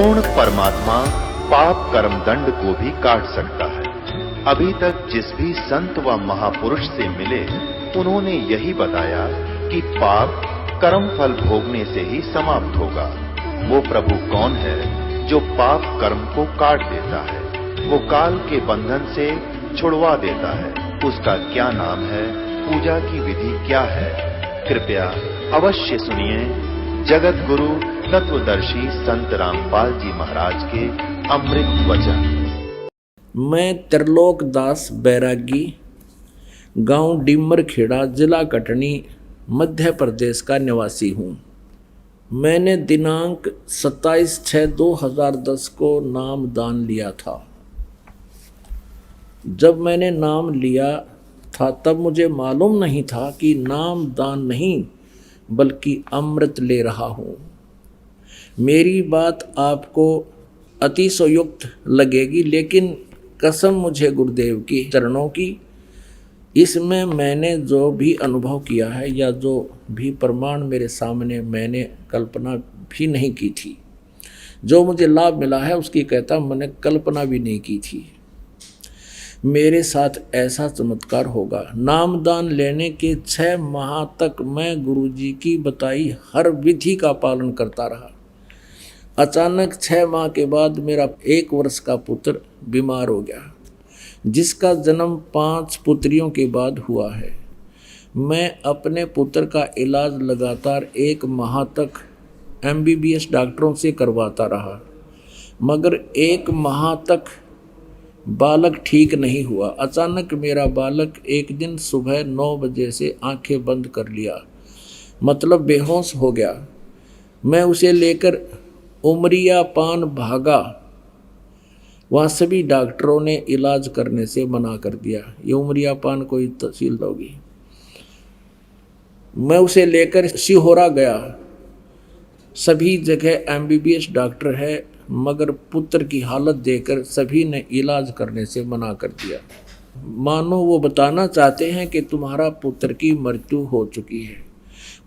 पूर्ण परमात्मा पाप कर्म दंड को भी काट सकता है। अभी तक जिस भी संत व महापुरुष से मिले उन्होंने यही बताया कि पाप कर्म फल भोगने से ही समाप्त होगा। वो प्रभु कौन है जो पाप कर्म को काट देता है, वो काल के बंधन से छुड़वा देता है। उसका क्या नाम है, पूजा की विधि क्या है? कृपया अवश्य सुनिए जगत गुरु तत्वदर्शी संत रामपाल जी महाराज के अमृत वचन। मैं त्रिलोक दास बैरागी, गांव डिमर खेड़ा, जिला कटनी, मध्य प्रदेश का निवासी हूँ। मैंने दिनांक 27/6/2010 को नाम दान लिया था। जब मैंने नाम लिया था तब मुझे मालूम नहीं था कि नाम दान नहीं बल्कि अमृत ले रहा हूँ। मेरी बात आपको अतिशयोक्त लगेगी, लेकिन कसम मुझे गुरुदेव की चरणों की, इसमें मैंने जो भी अनुभव किया है या जो भी प्रमाण मेरे सामने मैंने कल्पना भी नहीं की थी, जो मुझे लाभ मिला है उसकी कहता मैंने कल्पना भी नहीं की थी मेरे साथ ऐसा चमत्कार होगा। नामदान लेने के 6 माह तक मैं गुरुजी की बताई हर विधि का पालन करता रहा। अचानक 6 माह के बाद मेरा 1 वर्ष का पुत्र बीमार हो गया, जिसका जन्म 5 पुत्रियों के बाद हुआ है। मैं अपने पुत्र का इलाज लगातार 1 माह तक MBBS डॉक्टरों से करवाता रहा, मगर 1 माह तक बालक ठीक नहीं हुआ। अचानक मेरा बालक एक दिन सुबह 9 बजे से आंखें बंद कर लिया, मतलब बेहोश हो गया। मैं उसे लेकर उमरिया पान भागा। वहाँ सभी डॉक्टरों ने इलाज करने से मना कर दिया। ये उमरिया पान कोई तहसील होगी। मैं उसे लेकर सिहोरा गया। सभी जगह MBBS डॉक्टर है, मगर पुत्र की हालत देखकर सभी ने इलाज करने से मना कर दिया। मानो वो बताना चाहते हैं कि तुम्हारा पुत्र की मृत्यु हो चुकी है।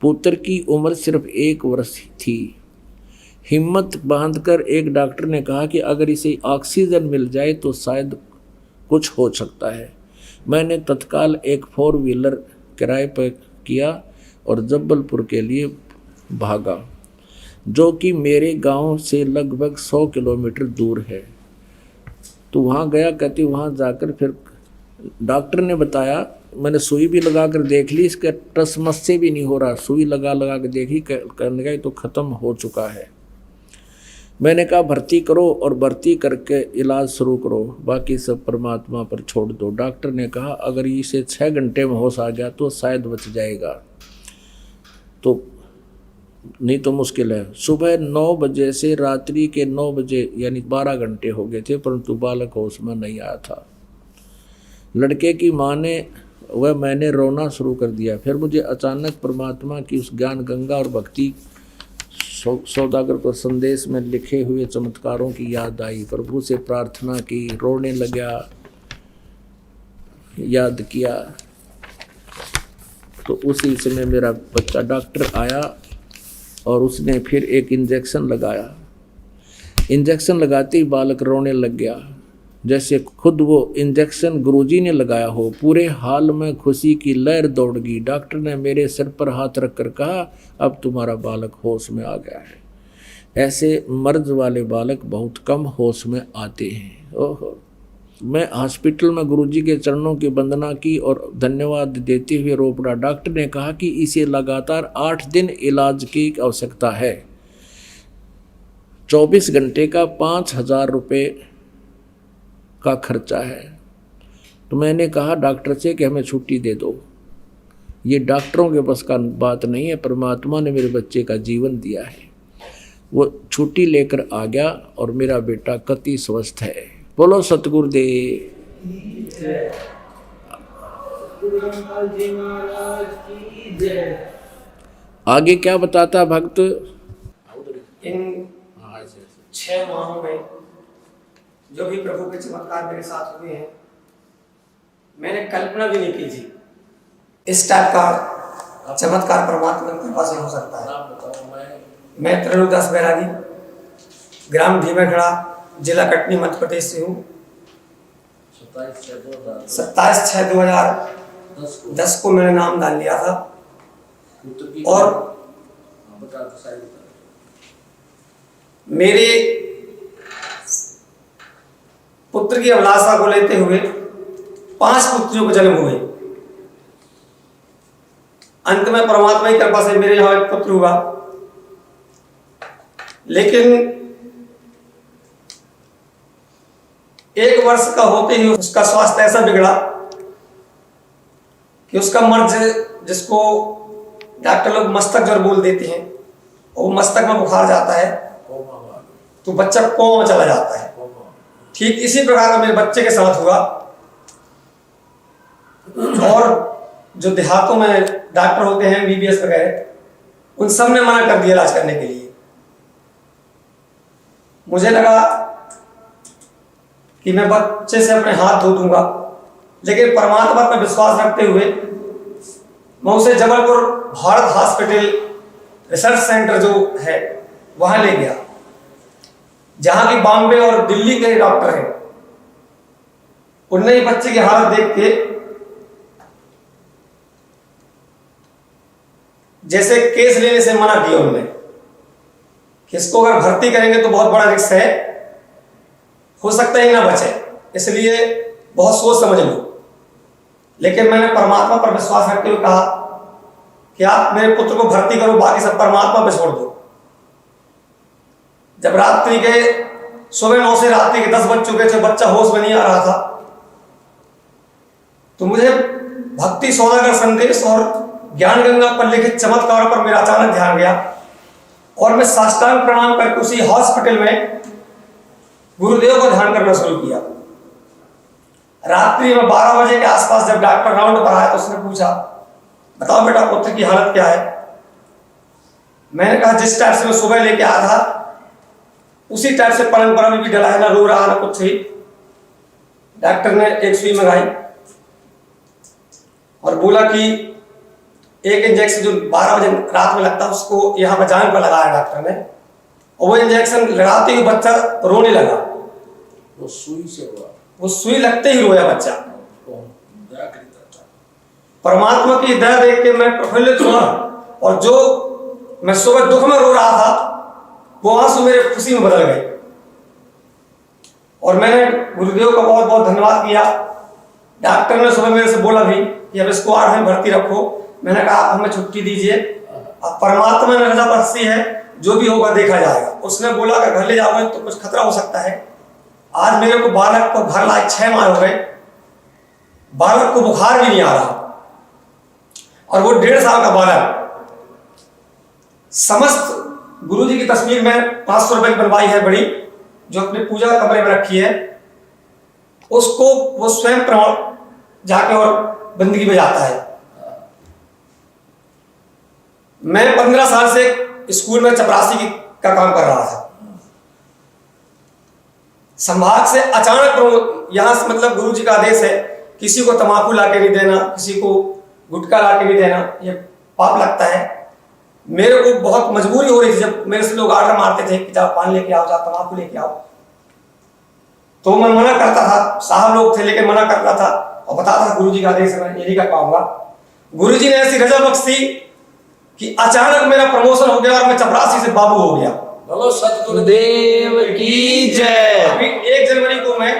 पुत्र की उम्र सिर्फ 1 वर्ष थी। हिम्मत बांधकर एक डॉक्टर ने कहा कि अगर इसे ऑक्सीजन मिल जाए तो शायद कुछ हो सकता है। मैंने तत्काल एक 4 व्हीलर किराए पर किया और जबलपुर के लिए भागा, जो कि मेरे गांव से लगभग 100 किलोमीटर दूर है। तो वहाँ गया। कहती वहाँ जाकर फिर डॉक्टर ने बताया, मैंने सुई भी लगा कर देख ली, इसका टसमस से भी नहीं हो रहा। सुई लगा लगा के देखी, करने गई तो ख़त्म हो चुका है। मैंने कहा भर्ती करो और भर्ती करके इलाज शुरू करो, बाकी सब परमात्मा पर छोड़ दो। डॉक्टर ने कहा अगर इसे 6 घंटे में होश आ गया तो शायद बच जाएगा, तो नहीं तो मुश्किल है। सुबह 9 बजे से रात्रि के 9 बजे यानी 12 घंटे हो गए थे, परंतु बालक होश में नहीं आया था। लड़के की माँ ने वह मैंने रोना शुरू कर दिया। फिर मुझे अचानक परमात्मा की उस ज्ञान गंगा और भक्ति सौदागर को संदेश में लिखे हुए चमत्कारों की याद आई। प्रभु से प्रार्थना की, रोने लगा, याद किया। तो उसी समय मेरा बच्चा डॉक्टर आया और उसने फिर एक इंजेक्शन लगाया। इंजेक्शन लगाते ही बालक रोने लग गया, जैसे खुद वो इंजेक्शन गुरुजी ने लगाया हो। पूरे हाल में खुशी की लहर दौड़ गई। डॉक्टर ने मेरे सिर पर हाथ रखकर कहा अब तुम्हारा बालक होश में आ गया है। ऐसे मर्ज वाले बालक बहुत कम होश में आते हैं। ओहो। मैं हॉस्पिटल में गुरुजी के चरणों की वंदना की और धन्यवाद देते हुए रो पड़ा। डॉक्टर ने कहा कि इसे लगातार 8 दिन इलाज की आवश्यकता है। 24 घंटे का 5,000 रुपये का खर्चा है। तो मैंने कहा डॉक्टर से कि हमें छुट्टी दे दो, ये डॉक्टरों के बस का बात नहीं है, परमात्मा ने मेरे बच्चे का जीवन दिया है। वो छुट्टी लेकर आ गया और मेरा बेटा कति स्वस्थ है। बोलो सतगुरुदेव। आगे क्या बताता भक्त? इन 6 माहों में जो भी प्रभु के चमत्कार मेरे साथ हुए हैं, मैंने कल्पना भी नहीं की थी इस टाइप का चमत्कार परमात्मा की कृपा से हो सकता है। मैं त्रिलोक दास बैरागी ग्राम भीमरखड़ा, जिला कटनी, मध्य प्रदेश से हूँ। 27/6/2010 को मैंने नाम डाल लिया था। और मेरे पुत्र की अभिलाषा को लेते हुए 5 पुत्रियों को जन्म हुए। अंत में परमात्मा की कृपा से मेरे यहाँ एक पुत्र हुआ, लेकिन 1 वर्ष का होते ही उसका स्वास्थ्य ऐसा बिगड़ा कि उसका मर्ज, जिसको डॉक्टर लोग मस्तक ज्वर बोल देते हैं, और मस्तक में बुखार जाता है तो बच्चा कोमा में चला जाता है। ठीक इसी प्रकार का मेरे बच्चे के साथ हुआ। और जो देहातों में डॉक्टर होते हैं MBBS वगैरह, उन सब ने मना कर दिया इलाज करने के लिए। मुझे लगा कि मैं बच्चे से अपने हाथ धो दूंगा, लेकिन परमात्मा पर विश्वास रखते हुए मैं उसे Jabalpur Bharat hospital research centre जो है वहां ले गया, जहां की बॉम्बे और दिल्ली के डॉक्टर हैं। उनने ही बच्चे की हालत देख के जैसे केस लेने से मना किया उन्होंने कि इसको अगर भर्ती करेंगे तो बहुत बड़ा रिस्क है, हो सकता है ना बचे, इसलिए बहुत सोच समझ लो। लेकिन मैंने परमात्मा पर विश्वास रखते हुए कहा कि आप मेरे पुत्र को भर्ती करो, बाकी सब परमात्मा पर छोड़ दो। जब रात्रि के सुबह 9 से रात्रि के 10 बज चुके थे, बच्चा होश में नहीं आ रहा था, तो मुझे भक्ति सौदागर संदेश और ज्ञान गंगा पर लिखित चमत्कार पर मेरा अचानक ध्यान गया, और मैं साष्टांग प्रणाम करके उसी हॉस्पिटल में गुरुदेव को ध्यान करना शुरू किया। रात्रि में 12 बजे के आसपास जब डॉक्टर राउंड पर आया तो उसने पूछा, बताओ बेटा पुत्र की हालत क्या है। मैंने कहा जिस टाइप से मैं सुबह लेके आया था उसी टाइप से परंपरा में भी डला है, ना रो रहा ना कुछ ही। डॉक्टर ने एक सुई मंगाई और बोला कि एक इंजेक्शन जो 12 बजे रात में लगता है उसको यहाँ पर जान पर लगाया डॉक्टर ने, और वो इंजेक्शन लगाते ही बच्चा रोने लगा। वो सुई से हुआ, वो सुई लगते ही रोया बच्चा। परमात्मा की दया देख के मैं प्रफुल्लित हुआ, और जो मैं सुबह दुख में रो रहा था वो आंसू मेरे खुशी में बदल गए। और मैंने गुरुदेव का बहुत बहुत धन्यवाद किया। डॉक्टर ने सुबह मेरे से बोला भी कि अब इसको 8 में भर्ती रखो। मैंने कहा आप हमें छुट्टी दीजिए, अब परमात्मा ने रजा बख्शी है, जो भी होगा देखा जाएगा। उसने बोला अगर घर ले जाओगे तो कुछ खतरा हो सकता है। आज मेरे को बालक को घर लाए 6 माह हो गए, बालक को बुखार भी नहीं आ रहा, और वो 1.5 साल का बालक। समस्त गुरुजी की तस्वीर में 500 रुपए की बनवाई है बड़ी, जो अपने पूजा कमरे में रखी है, उसको वो स्वयं जाके और बंदगी में जाता है। मैं 15 साल से स्कूल में चपरासी का काम कर रहा था। संभाग से अचानक यहां से, मतलब गुरुजी का आदेश है किसी को तंबाकू लाके नहीं देना, किसी को गुटखा लाके नहीं देना, ये पाप लगता है। मेरे को बहुत मजबूरी हो रही थी, जब मेरे से लोग आर्डर मारते थे कि जाओ पान लेके आओ, जाओ तंबाकू लेके आओ, तो मैं मना करता था। साहब लोग थे लेकिन मना करता था और बताता था गुरुजी का आदेश है, मैं ये नहीं कर पाऊंगा। गुरुजी ने ऐसी रजा बख्शी कि अचानक मेरा प्रमोशन हो गया और मैं चपरासी से बाबू हो गया। बोलो सतगुरुदेव की जय। अभी 1 जनवरी को मैं,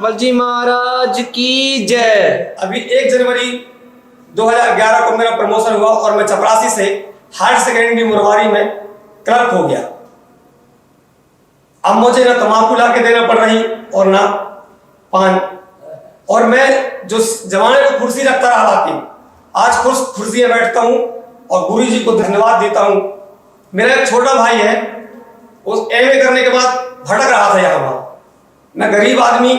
बलजी महाराज की जय। अभी 1 जनवरी 2011 को मेरा प्रमोशन हुआ और मैं चपरासी से हायर सेकेंडरी मुरवारी में क्लर्क हो गया। अब मुझे ना तंबाकू ला के देना पड़ रही और ना पान, और मैं जो जमाने को कुर्सी रखता रहा लाके, आज कुर्सी में बैठता हूं और गुरु जी को धन्यवाद देता हूं। मेरा एक छोटा भाई है, उस MA करने के बाद भटक रहा था यहाँ वहां। मैं गरीब आदमी,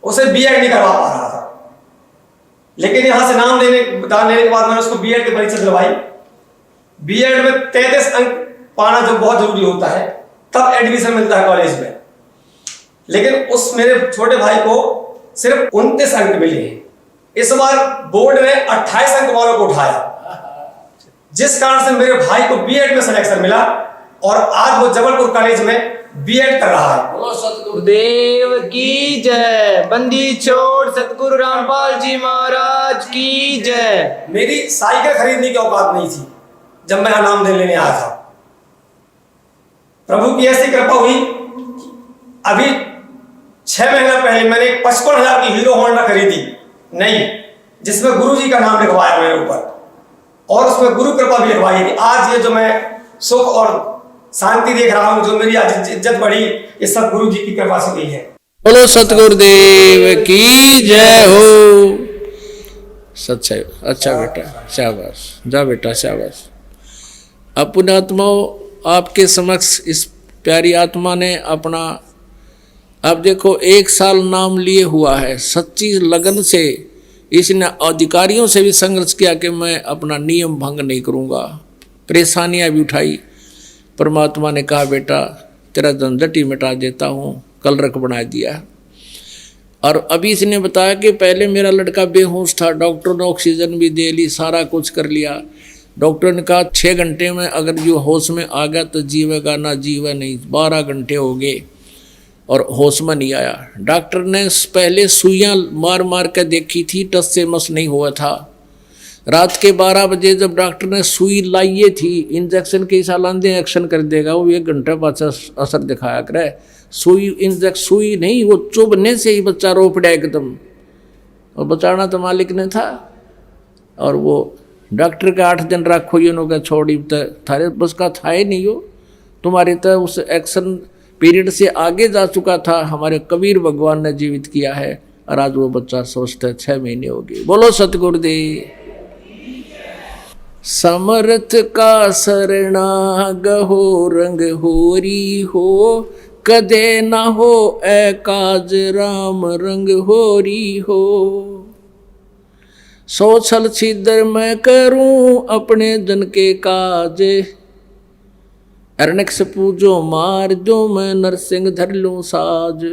उसे B.Ed नहीं करवा पा रहा था, लेकिन यहां से नाम लेने के बाद मैंने उसको B.Ed की परीक्षा दिलवाई। B.Ed में 33 अंक पाना जो बहुत जरूरी होता है, तब एडमिशन मिलता है कॉलेज में। लेकिन उस मेरे छोटे भाई को सिर्फ 29 अंक मिले हैं। इस बार बोर्ड ने 28 अंक वालों को उठाया, जिस कारण से मेरे भाई को B.Ed में सिलेक्शन मिला और आज वो जबलपुर कॉलेज में बीएड कर रहा है। बोलो सतगुरु गुरुदेव की जय। बंदी छोड़ सतगुरु रामपाल जी महाराज की जय। मेरी साइकिल खरीदने की औकात नहीं थी जब मैं नाम दे लेने आया था। प्रभु की ऐसी कृपा हुई, अभी 6 महीना पहले मैंने 55,000 की हीरो होंडा खरीदी नहीं, जिसमें गुरु जी का नाम लिखवाया मैंने ऊपर, और उसमें गुरु कृपा भी लिखवाई थी। आज ये जो मैं सुख और शांति देख रहा हूं, जो मेरी आज इज्जत बढ़ी, ये सब गुरु जी की कृपा से हुई है। बोलो सतगुरुदेव की जय हो। सच्चा, अच्छा बेटा, शाबाश, जा बेटा शाबाश। अब पुण्यात्माओं, आपके समक्ष इस प्यारी आत्मा ने अपना, अब देखो 1 साल नाम लिए हुआ है, सच्ची लगन से इसने अधिकारियों से भी संघर्ष किया कि मैं अपना नियम भंग नहीं करूंगा, परेशानियां भी उठाई। परमात्मा ने कहा बेटा तेरा झंझट ही मिटा देता हूँ, कल रख बना दिया। और अभी इसने बताया कि पहले मेरा लड़का बेहोश था, डॉक्टर ने ऑक्सीजन भी दे ली, सारा कुछ कर लिया। डॉक्टर ने कहा 6 घंटे में अगर जो होश में आ गया तो जीवेगा, ना जीवे नहीं। 12 घंटे हो गए और होश में नहीं आया। डॉक्टर ने पहले सुइयां मार मार कर देखी थी, टस से मस नहीं हुआ था। रात के 12 बजे जब डॉक्टर ने सुई लाई थी, इंजेक्शन के साल आंधे एक्शन कर देगा, वो 1 घंटा बाद असर दिखाया करे। सुई नहीं, वो चुभने से ही बच्चा रो पड़ा एकदम, और बचाना तो मालिक ने था। और वो डॉक्टर का 8 दिन रखो, ये छोड़ी थारे बस का था ही नहीं, हो तुम्हारे तो उस एक्शन पीरियड से आगे जा चुका था। हमारे कबीर भगवान ने जीवित किया है, और आज वो बच्चा स्वस्थ है, 6 महीने हो गए। बोलो सतगुरुदेव। समर्थ का शरणाग हो, रंग होरी हो, कदे ना हो ए काज राम रंग होरी हो। सो छल छिद्र मैं करूं अपने जन के काज, अरण्यक पूजो मार जो मैं नरसिंह धर लूं साज।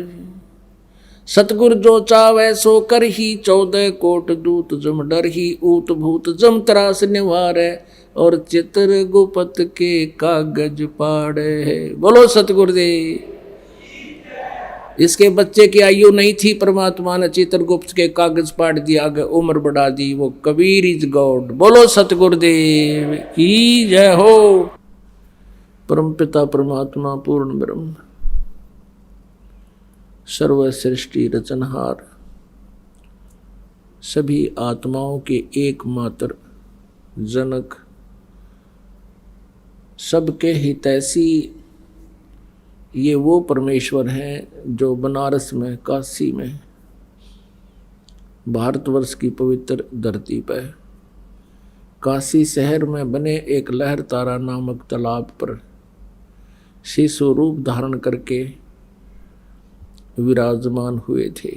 सतगुर जो चावै सो कर ही, 14 कोट दूत जम डर ही, ऊत भूत जम त्रास निवारै, और चित्र गुपत के कागज पाड़े। बोलो सतगुरुदेव। इसके बच्चे की आयु नहीं थी, परमात्मा ने चित्रगुप्त के कागज पाड़ दिया, आगे उम्र बढ़ा दी। वो कबीर इज गॉड। बोलो सतगुरुदेव की जय हो। परम पिता परमात्मा पूर्ण ब्रह्म, सर्व सृष्टि रचनहार, सभी आत्माओं के एकमात्र जनक, सबके हितैषी, ये वो परमेश्वर हैं जो बनारस में, काशी में, भारतवर्ष की पवित्र धरती पर काशी शहर में बने एक लहर तारा नामक तालाब पर शिशु रूप धारण करके विराजमान हुए थे।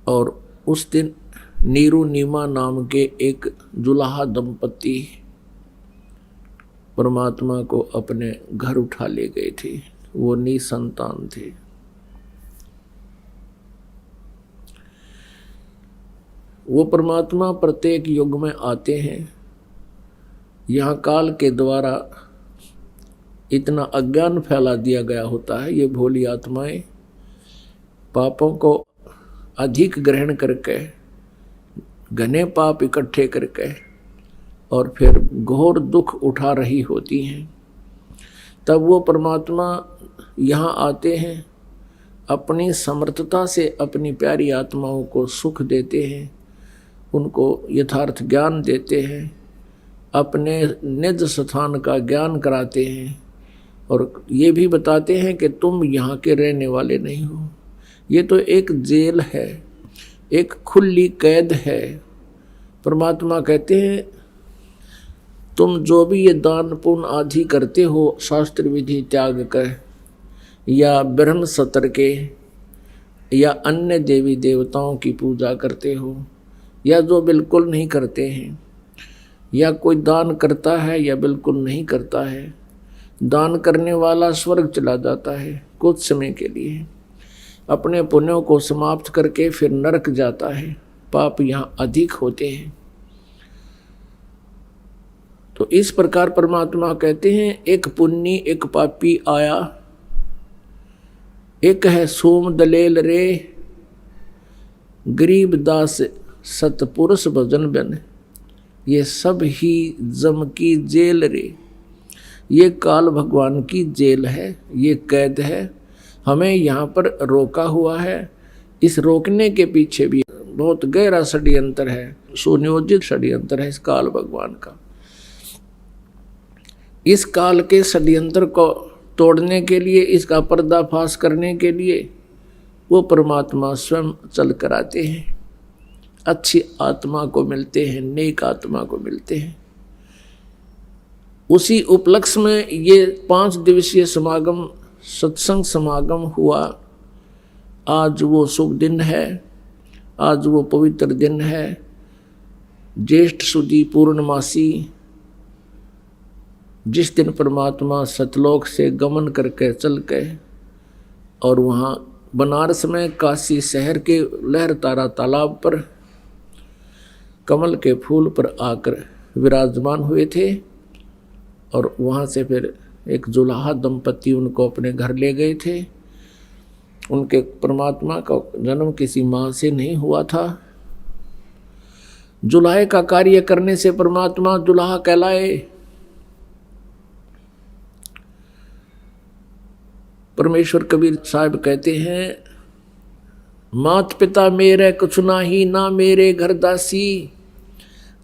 और उस दिन नीरू नीमा नाम के एक जुलाहा दंपति परमात्मा को अपने घर उठा ले गए थे। वो निसंतान थे। वो परमात्मा प्रत्येक युग में आते हैं। यहाँ काल के द्वारा इतना अज्ञान फैला दिया गया होता है, ये भोली आत्माएं पापों को अधिक ग्रहण करके, घने पाप इकट्ठे करके, और फिर घोर दुख उठा रही होती हैं। तब वो परमात्मा यहाँ आते हैं, अपनी समर्थता से अपनी प्यारी आत्माओं को सुख देते हैं, उनको यथार्थ ज्ञान देते हैं, अपने निज स्थान का ज्ञान कराते हैं, और ये भी बताते हैं कि तुम यहाँ के रहने वाले नहीं हो। ये तो एक जेल है, एक खुली कैद है। परमात्मा कहते हैं तुम जो भी ये दान पुण्य आदि करते हो, शास्त्र विधि त्याग कर, या ब्रह्म सत्र के, या अन्य देवी देवताओं की पूजा करते हो, या जो बिल्कुल नहीं करते हैं, या कोई दान करता है या बिल्कुल नहीं करता है, दान करने वाला स्वर्ग चला जाता है कुछ समय के लिए, अपने पुण्यों को समाप्त करके फिर नरक जाता है। पाप यहाँ अधिक होते हैं। तो इस प्रकार परमात्मा कहते हैं एक पुण्य एक पापी आया, एक है सोम दलेल रे, गरीब दास सतपुरुष भजन बन, ये सब ही जम की जेल रे। ये काल भगवान की जेल है, ये कैद है, हमें यहाँ पर रोका हुआ है। इस रोकने के पीछे भी बहुत गहरा षड्यंत्र है, सुनियोजित षड्यंत्र है इस काल भगवान का। इस काल के षड्यंत्र को तोड़ने के लिए, इसका पर्दाफाश करने के लिए वो परमात्मा स्वयं चल कर आते हैं, अच्छी आत्मा को मिलते हैं, नेक आत्मा को मिलते हैं। उसी उपलक्ष्य में ये 5 दिवसीय समागम, सत्संग समागम हुआ। आज वो शुभ दिन है, आज वो पवित्र दिन है, ज्येष्ठ सुदी पूर्णमासी, जिस दिन परमात्मा सतलोक से गमन करके चल गए और वहाँ बनारस में काशी शहर के लहरतारा तालाब पर कमल के फूल पर आकर विराजमान हुए थे। और वहाँ से फिर एक जुलाहा दंपति उनको अपने घर ले गए थे। उनके परमात्मा का जन्म किसी माँ से नहीं हुआ था। जुलाहे का कार्य करने से परमात्मा जुलाहा कहलाए। परमेश्वर कबीर साहब कहते हैं, मात पिता मेरे कुछ नाही, ना मेरे घर दासी,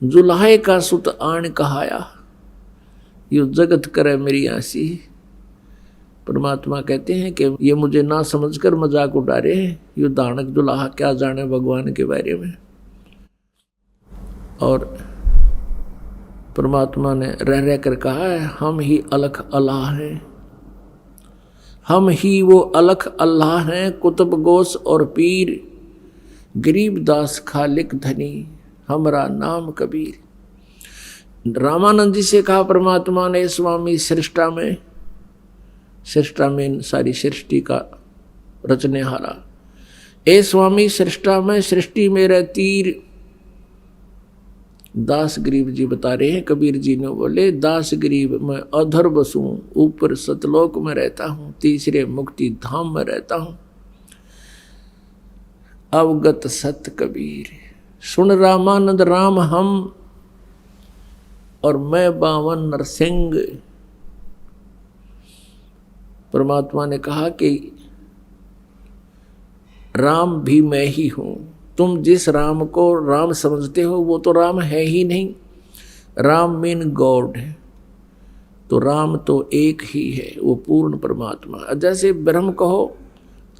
जुलाहे का सुत आन कहाया, यो जगत करे मेरी आसी। परमात्मा कहते हैं कि ये मुझे ना समझकर मजाक उड़ा रहे हैं, यो दानक जुलाहा क्या जाने भगवान के बारे में। और परमात्मा ने रह रह कर कहा है, हम ही अलख अल्लाह हैं, हम ही वो अलख अल्लाह हैं, कुतुब गोस और पीर, गरीब दास खालिक धनी, हमारा नाम कबीर। रामानंद जी से कहा परमात्मा ने, स्वामी सृष्टा में सारी सृष्टि का रचने हारा, ए स्वामी सृष्टा में सृष्टि मेरे तीर। दास गरीब जी बता रहे हैं, कबीर जी ने बोले, दास गरीब मैं अधर बसूं, ऊपर सतलोक में रहता हूँ, तीसरे मुक्ति धाम में रहता हूँ। अवगत सत कबीर, सुन रामानंद राम हम, और मैं 52 नरसिंह। परमात्मा ने कहा कि राम भी मैं ही हूँ। तुम जिस राम को राम समझते हो वो तो राम है ही नहीं। राम मीन गॉड है, तो राम तो एक ही है, वो पूर्ण परमात्मा। जैसे ब्रह्म कहो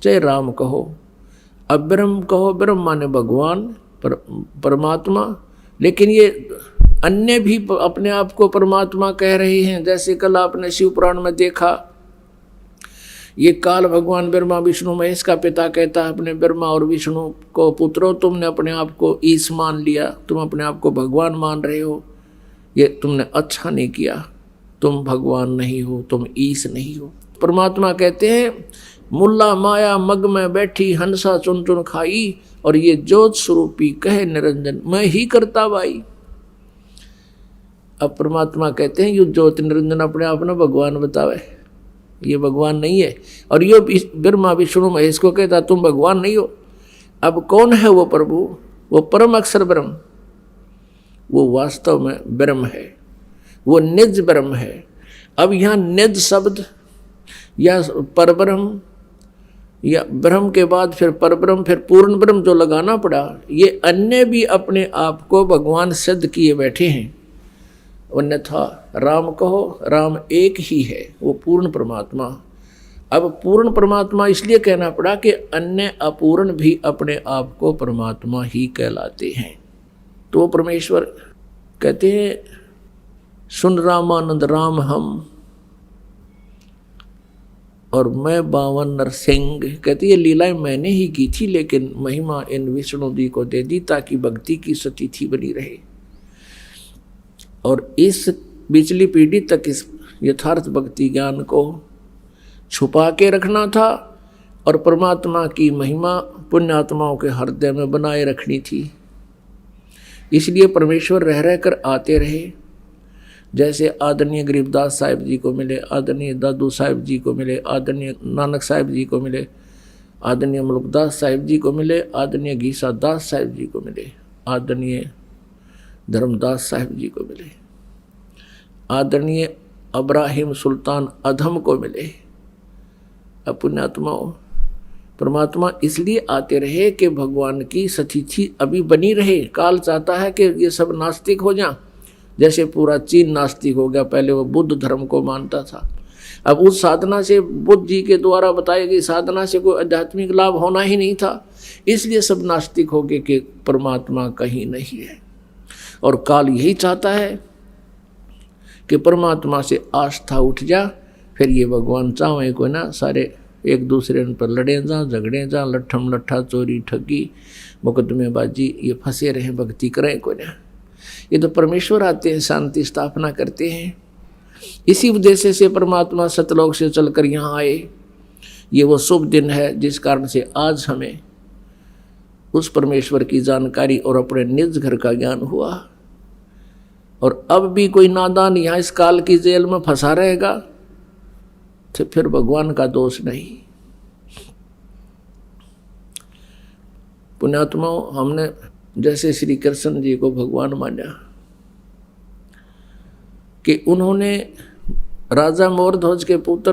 चाहे राम कहो, अब ब्रह्म कहो, ब्रह्म माने भगवान परमात्मा, लेकिन ये अन्य भी अपने आप को परमात्मा कह रहे हैं। जैसे कल आपने शिव पुराण में देखा, ये काल भगवान ब्रह्मा विष्णु महेश का पिता कहता है अपने ब्रह्मा और विष्णु को, पुत्रो तुमने अपने आप को ईश मान लिया, तुम अपने आप को भगवान मान रहे हो, ये तुमने अच्छा नहीं किया, तुम भगवान नहीं हो, तुम ईश नहीं हो। परमात्मा कहते हैं, मुल्ला माया मग में बैठी हंसा चुन चुन खाई, और ये ज्योत स्वरूपी कहे निरंजन मैं ही करता भाई। अब परमात्मा कहते हैं, ये ज्योत निरंजन अपने आप में भगवान बतावे, ये भगवान नहीं है। और ये ब्रह्मा विष्णु महेश को कहता तुम भगवान नहीं हो। अब कौन है वो प्रभु? वो परम अक्षर ब्रह्म, वो वास्तव में ब्रह्म है, वो निज ब्रह्म है। अब यहाँ निज शब्द या परब्रह्म या ब्रह्म के बाद फिर परब्रह्म, फिर पूर्ण ब्रह्म जो लगाना पड़ा, ये अन्य भी अपने आप को भगवान सिद्ध किए बैठे हैं। अन्यथा राम कहो, राम एक ही है, वो पूर्ण परमात्मा। अब पूर्ण परमात्मा इसलिए कहना पड़ा कि अन्य अपूर्ण भी अपने आप को परमात्मा ही कहलाते हैं। तो परमेश्वर कहते हैं, सुन रामानंद राम हम, और मैं 52 नरसिंह। कहते ये लीलाएं मैंने ही की थी, लेकिन महिमा इन विष्णु जी को दे दी ताकि भक्ति की सतिथि बनी रहे। और इस पिछली पीढ़ी तक इस यथार्थ भक्ति ज्ञान को छुपा के रखना था और परमात्मा की महिमा पुण्यात्माओं के हृदय में बनाए रखनी थी। इसलिए परमेश्वर रह रह कर आते रहे। जैसे आदरणीय गरीबदास साहिब जी को मिले, आदरणीय दादू साहिब जी को मिले, आदरणीय नानक साहिब जी को मिले, आदरणीय मुल्कदास साहिब जी को मिले, आदरणीय गीसा दास साहिब जी को मिले, आदरणीय धर्मदास साहिब जी को मिले, आदरणीय अब्राहिम सुल्तान अधम को मिले। अब पुण्यात्माओं, परमात्मा इसलिए आते रहे कि भगवान की सतिथि अभी बनी रहे। काल चाहता है कि ये सब नास्तिक हो जाएं, जैसे पूरा चीन नास्तिक हो गया। पहले वो बुद्ध धर्म को मानता था, अब उस साधना से, बुद्ध जी के द्वारा बताई गई साधना से कोई आध्यात्मिक लाभ होना ही नहीं था, इसलिए सब नास्तिक हो गए कि परमात्मा कहीं नहीं है। और काल यही चाहता है कि परमात्मा से आस्था उठ जा, फिर ये भगवान चाहे को ना सारे एक दूसरे पर लड़े जा, झगड़े जा, लट्ठम लट्ठा, चोरी ठगी, मुकदमेबाजी, ये फंसे रहे, भक्ति करें को ना। ये तो परमेश्वर आते हैं, शांति स्थापना करते हैं। इसी उद्देश्य से परमात्मा सतलोक से चलकर यहाँ आए। ये वो शुभ दिन है जिस कारण से आज हमें उस परमेश्वर की जानकारी और अपने निज घर का ज्ञान हुआ। और अब भी कोई नादान यहाँ इस काल की जेल में फंसा रहेगा तो फिर भगवान का दोष नहीं। पुण्यात्माओं, हमने जैसे श्री कृष्ण जी को भगवान माना कि उन्होंने राजा मोरध्वज के पुत्र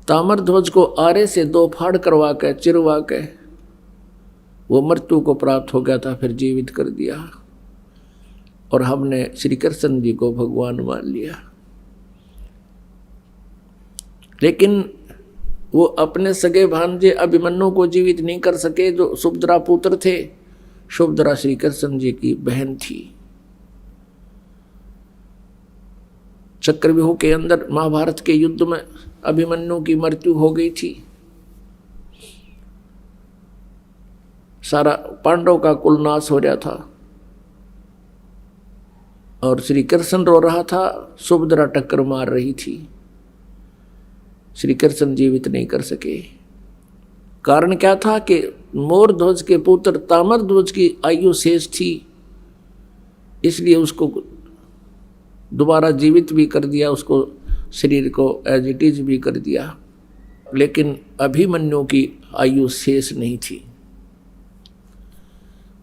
ताम्रध्वज को आरे से 2 फाड़ करवा के, चिरवा के वो मृत्यु को प्राप्त हो गया था, फिर जीवित कर दिया। और हमने श्री कृष्ण जी को भगवान मान लिया। लेकिन वो अपने सगे भांजे अभिमन्यु को जीवित नहीं कर सके, जो सुभद्रा पुत्र थे। सुभद्रा श्री कृष्ण जी की बहन थी। चक्रव्यूह के अंदर महाभारत के युद्ध में अभिमन्यु की मृत्यु हो गई थी। सारा पांडव का कुल नाश हो रहा था और श्री कृष्ण रो रहा था, सुभद्रा टक्कर मार रही थी। श्री कृष्ण जीवित नहीं कर सके। कारण क्या था कि मोरध्वज के पुत्र ताम्रध्वज की आयु शेष थी, इसलिए उसको दोबारा जीवित भी कर दिया, उसको शरीर को एज इट इज भी कर दिया। लेकिन अभिमन्यु की आयु शेष नहीं थी,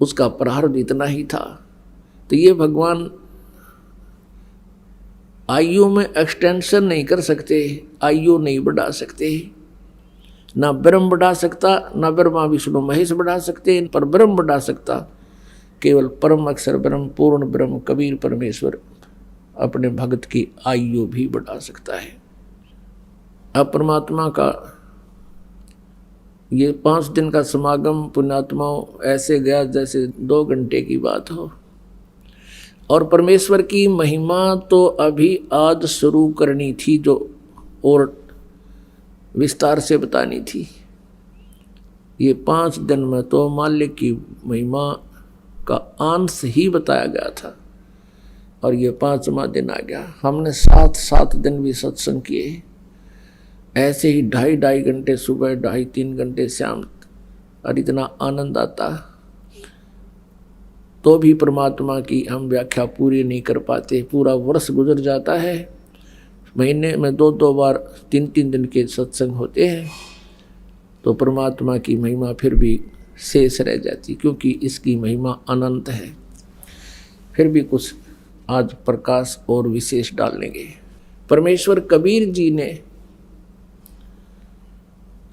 उसका प्रारब्ध इतना ही था। तो ये भगवान आयु में एक्सटेंशन नहीं कर सकते, आयु नहीं बढ़ा सकते। ना ब्रह्म बढ़ा सकता, ना ब्रह्मा विष्णु महेश बढ़ा सकते, पर ब्रह्म बढ़ा सकता केवल परम अक्षर ब्रह्म, पूर्ण ब्रह्म कबीर परमेश्वर अपने भक्त की आयु भी बढ़ा सकता है। अब परमात्मा का ये 5 दिन का समागम पुण्यात्माओं ऐसे गया जैसे 2 घंटे की बात हो। और परमेश्वर की महिमा तो अभी आज शुरू करनी थी, जो और विस्तार से बतानी थी। ये 5 दिन में तो माल्य की महिमा का अंश ही बताया गया था और ये 5वां दिन आ गया। हमने 7 दिन भी सत्संग किए, ऐसे ही 2.5 घंटे सुबह, 2.5-3 घंटे शाम, और इतना आनंद आता तो भी परमात्मा की हम व्याख्या पूरी नहीं कर पाते। पूरा वर्ष गुजर जाता है, महीने में 2-2 बार 3-3 दिन के सत्संग होते हैं, तो परमात्मा की महिमा फिर भी शेष रह जाती, क्योंकि इसकी महिमा अनंत है। फिर भी कुछ आज प्रकाश और विशेष डालेंगे। परमेश्वर कबीर जी ने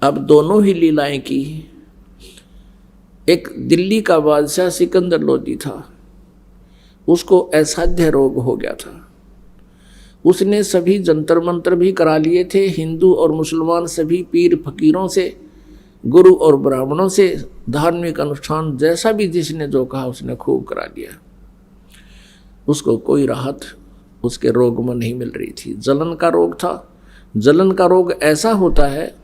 अब दोनों ही लीलाएं की। एक दिल्ली का बादशाह सिकंदर लोदी था, उसको असाध्य रोग हो गया था। उसने सभी जंतर मंत्र भी करा लिए थे, हिंदू और मुसलमान सभी पीर फकीरों से, गुरु और ब्राह्मणों से, धार्मिक अनुष्ठान जैसा भी जिसने जो कहा उसने खूब करा लिया। उसको कोई राहत उसके रोग में नहीं मिल रही थी। जलन का रोग था। जलन का रोग ऐसा होता है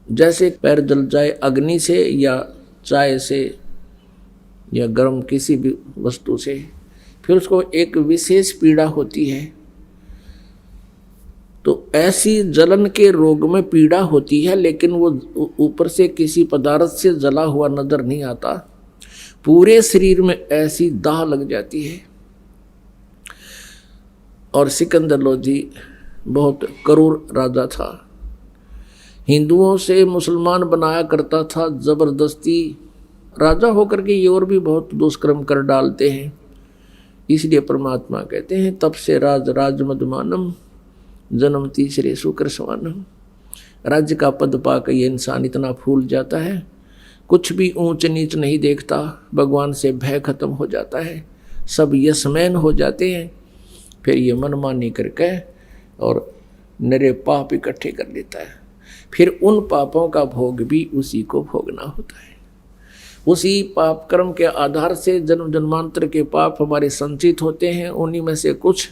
जैसे पैर जल जाए अग्नि से या चाय से या गर्म किसी भी वस्तु से, फिर उसको एक विशेष पीड़ा होती है। तो ऐसी जलन के रोग में पीड़ा होती है, लेकिन वो ऊपर से किसी पदार्थ से जला हुआ नजर नहीं आता। पूरे शरीर में ऐसी दाह लग जाती है। और सिकंदर लोधी बहुत क्रूर राजा था, हिंदुओं से मुसलमान बनाया करता था जबरदस्ती। राजा होकर के ये और भी बहुत दुष्कर्म कर डालते हैं। इसलिए परमात्मा कहते हैं तब से राज राज मदमानम जन्म तीसरे शुक्र सवानम। राज्य का पद पाकर ये इंसान इतना फूल जाता है, कुछ भी ऊंच नीच नहीं देखता, भगवान से भय खत्म हो जाता है, सब यशमैन हो जाते हैं। फिर ये मनमानी करके और नरे पाप इकट्ठे कर लेता है, फिर उन पापों का भोग भी उसी को भोगना होता है। उसी पाप कर्म के आधार से जन्म जन्मांतर के पाप हमारे संचित होते हैं, उन्हीं में से कुछ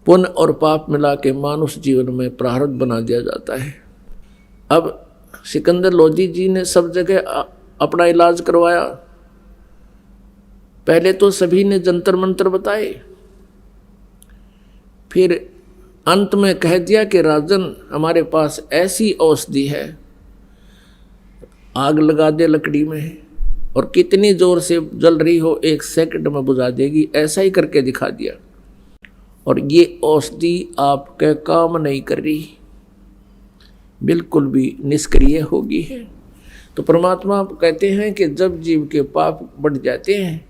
पुण्य और पाप मिला के मानुष जीवन में प्रारब्ध बना दिया जाता है। अब सिकंदर लोधी जी ने सब जगह अपना इलाज करवाया। पहले तो सभी ने जंतर मंत्र बताए, फिर अंत में कह दिया कि राजन हमारे पास ऐसी औषधि है, आग लगा दे लकड़ी में और कितनी जोर से जल रही हो 1 सेकंड में बुझा देगी। ऐसा ही करके दिखा दिया। और ये औषधि आपके काम नहीं कर रही, बिल्कुल भी निष्क्रिय होगी है। तो परमात्मा कहते हैं कि जब जीव के पाप बढ़ जाते हैं,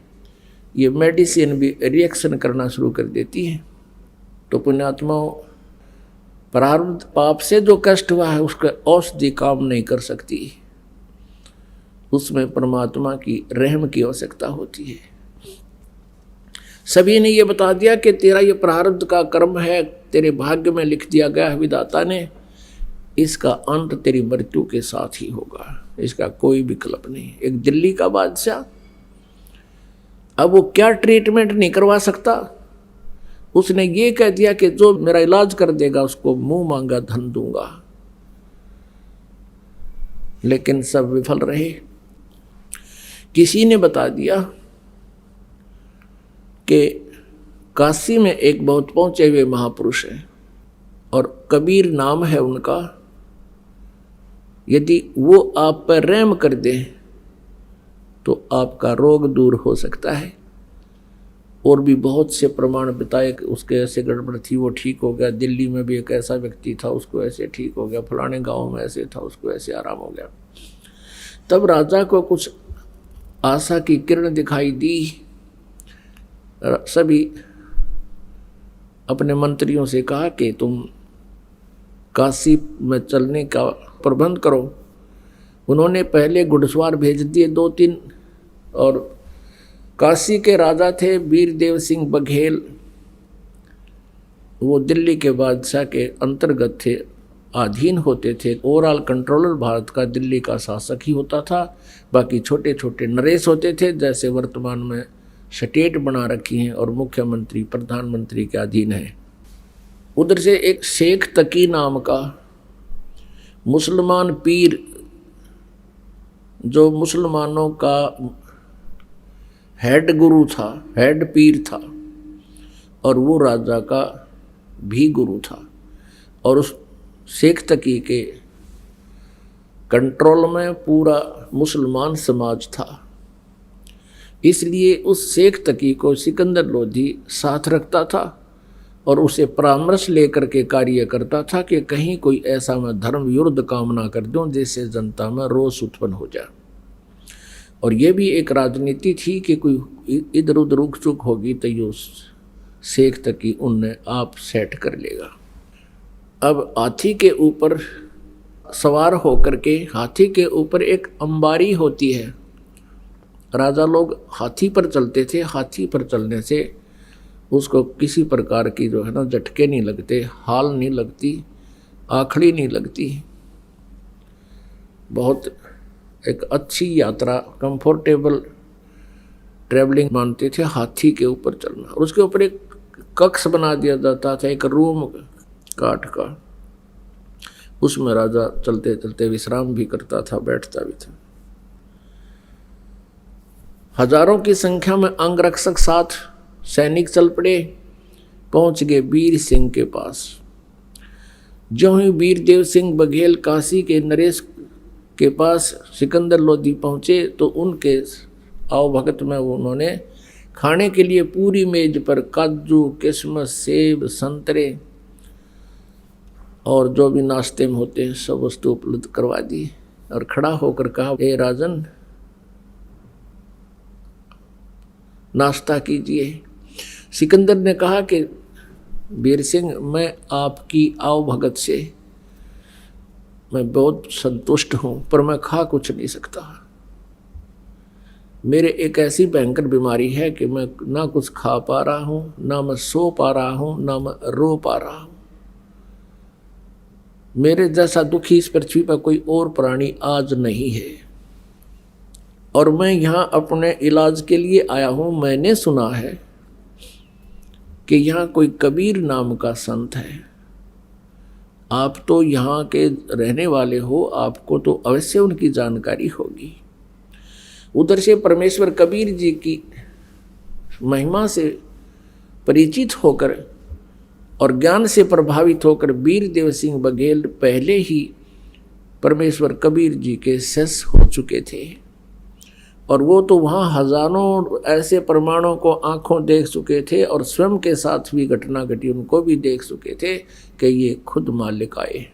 ये मेडिसिन भी रिएक्शन करना शुरू कर देती है। तो पुण्यात्माओं, प्रारब्ध पाप से जो कष्ट हुआ है उसका औषधि काम नहीं कर सकती, उसमें परमात्मा की रहम की आवश्यकता होती है। सभी ने ये बता दिया कि तेरा ये प्रारब्ध का कर्म है, तेरे भाग्य में लिख दिया गया है विधाता ने, इसका अंत तेरी मृत्यु के साथ ही होगा, इसका कोई विकल्प नहीं। एक दिल्ली का बादशाह, अब वो क्या ट्रीटमेंट नहीं करवा सकता, उसने ये कह दिया कि जो मेरा इलाज कर देगा उसको मुंह मांगा धन दूंगा। लेकिन सब विफल रहे। किसी ने बता दिया कि काशी में एक बहुत पहुंचे हुए महापुरुष हैं और कबीर नाम है उनका, यदि वो आप पर रहम कर दे तो आपका रोग दूर हो सकता है। और भी बहुत से प्रमाण बताए कि उसके ऐसे गड़बड़ थी, वो ठीक हो गया। दिल्ली में भी एक ऐसा व्यक्ति था, उसको ऐसे ठीक हो गया। फलाने गांव में ऐसे था, उसको ऐसे आराम हो गया। तब राजा को कुछ आशा की किरण दिखाई दी। सभी अपने मंत्रियों से कहा कि तुम काशी में चलने का प्रबंध करो। उन्होंने पहले घुड़सवार भेज दिए 2-3, और काशी के राजा थे वीरदेव सिंह बघेल, वो दिल्ली के बादशाह के अंतर्गत थे, अधीन होते थे। ओवरऑल कंट्रोलर भारत का दिल्ली का शासक ही होता था, बाकी छोटे छोटे नरेश होते थे, जैसे वर्तमान में स्टेट बना रखी हैं और मुख्यमंत्री प्रधानमंत्री के अधीन है। उधर से एक शेख तकी नाम का मुसलमान पीर, जो मुसलमानों का हेड गुरु था, हेड पीर था, और वो राजा का भी गुरु था, और उस शेख तकी के कंट्रोल में पूरा मुसलमान समाज था। इसलिए उस शेख तकी को सिकंदर लोधी साथ रखता था और उसे परामर्श लेकर के कार्य करता था कि कहीं कोई ऐसा मैं धर्म विरुद्ध काम ना कर दूं जिससे जनता में रोष उत्पन्न हो जाए। और ये भी एक राजनीति थी कि कोई इधर उधर रुक चुक होगी तो ये शेख तकी उनने आप सेट कर लेगा। अब हाथी के ऊपर सवार होकर के, हाथी के ऊपर एक अंबारी होती है, राजा लोग हाथी पर चलते थे। हाथी पर चलने से उसको किसी प्रकार की जो है ना झटके नहीं लगते, हाल नहीं लगती, आखड़ी नहीं लगती। बहुत एक अच्छी यात्रा, कंफर्टेबल ट्रैवलिंग मानते थे हाथी के ऊपर चलना। और उसके ऊपर एक कक्ष बना दिया जाता था, एक रूम काठ का, उसमें राजा चलते चलते विश्राम भी करता था, बैठता भी था। हजारों की संख्या में अंगरक्षक साथ सैनिक चल पड़े, पहुंच गए वीर सिंह के पास। जो ही वीरदेव सिंह बघेल काशी के नरेश के पास सिकंदर लोधी पहुँचे तो उनके आओ भगत में उन्होंने खाने के लिए पूरी मेज पर काजू, किशमिश, सेब, संतरे और जो भी नाश्ते में होते हैं सब वस्तु उपलब्ध करवा दी और खड़ा होकर कहा, ए राजन नाश्ता कीजिए। सिकंदर ने कहा कि वीर सिंह, मैं आपकी आओ भगत से मैं बहुत संतुष्ट हूँ, पर मैं खा कुछ नहीं सकता। मेरे एक ऐसी भयंकर बीमारी है कि मैं ना कुछ खा पा रहा हूँ, ना मैं सो पा रहा हूँ, ना मैं रो पा रहा हूँ। मेरे जैसा दुखी इस पृथ्वी पर कोई और प्राणी आज नहीं है और मैं यहाँ अपने इलाज के लिए आया हूँ। मैंने सुना है कि यहाँ कोई कबीर नाम का संत है। आप तो यहाँ के रहने वाले हो, आपको तो अवश्य उनकी जानकारी होगी। उधर से परमेश्वर कबीर जी की महिमा से परिचित होकर और ज्ञान से प्रभावित होकर वीर देव सिंह बघेल पहले ही परमेश्वर कबीर जी के शिष्य हो चुके थे और वो तो वहाँ हजारों ऐसे प्रमाणों को आंखों देख चुके थे और स्वयं के साथ भी घटना घटी उनको भी देख चुके थे कि ये खुद मालिक आए।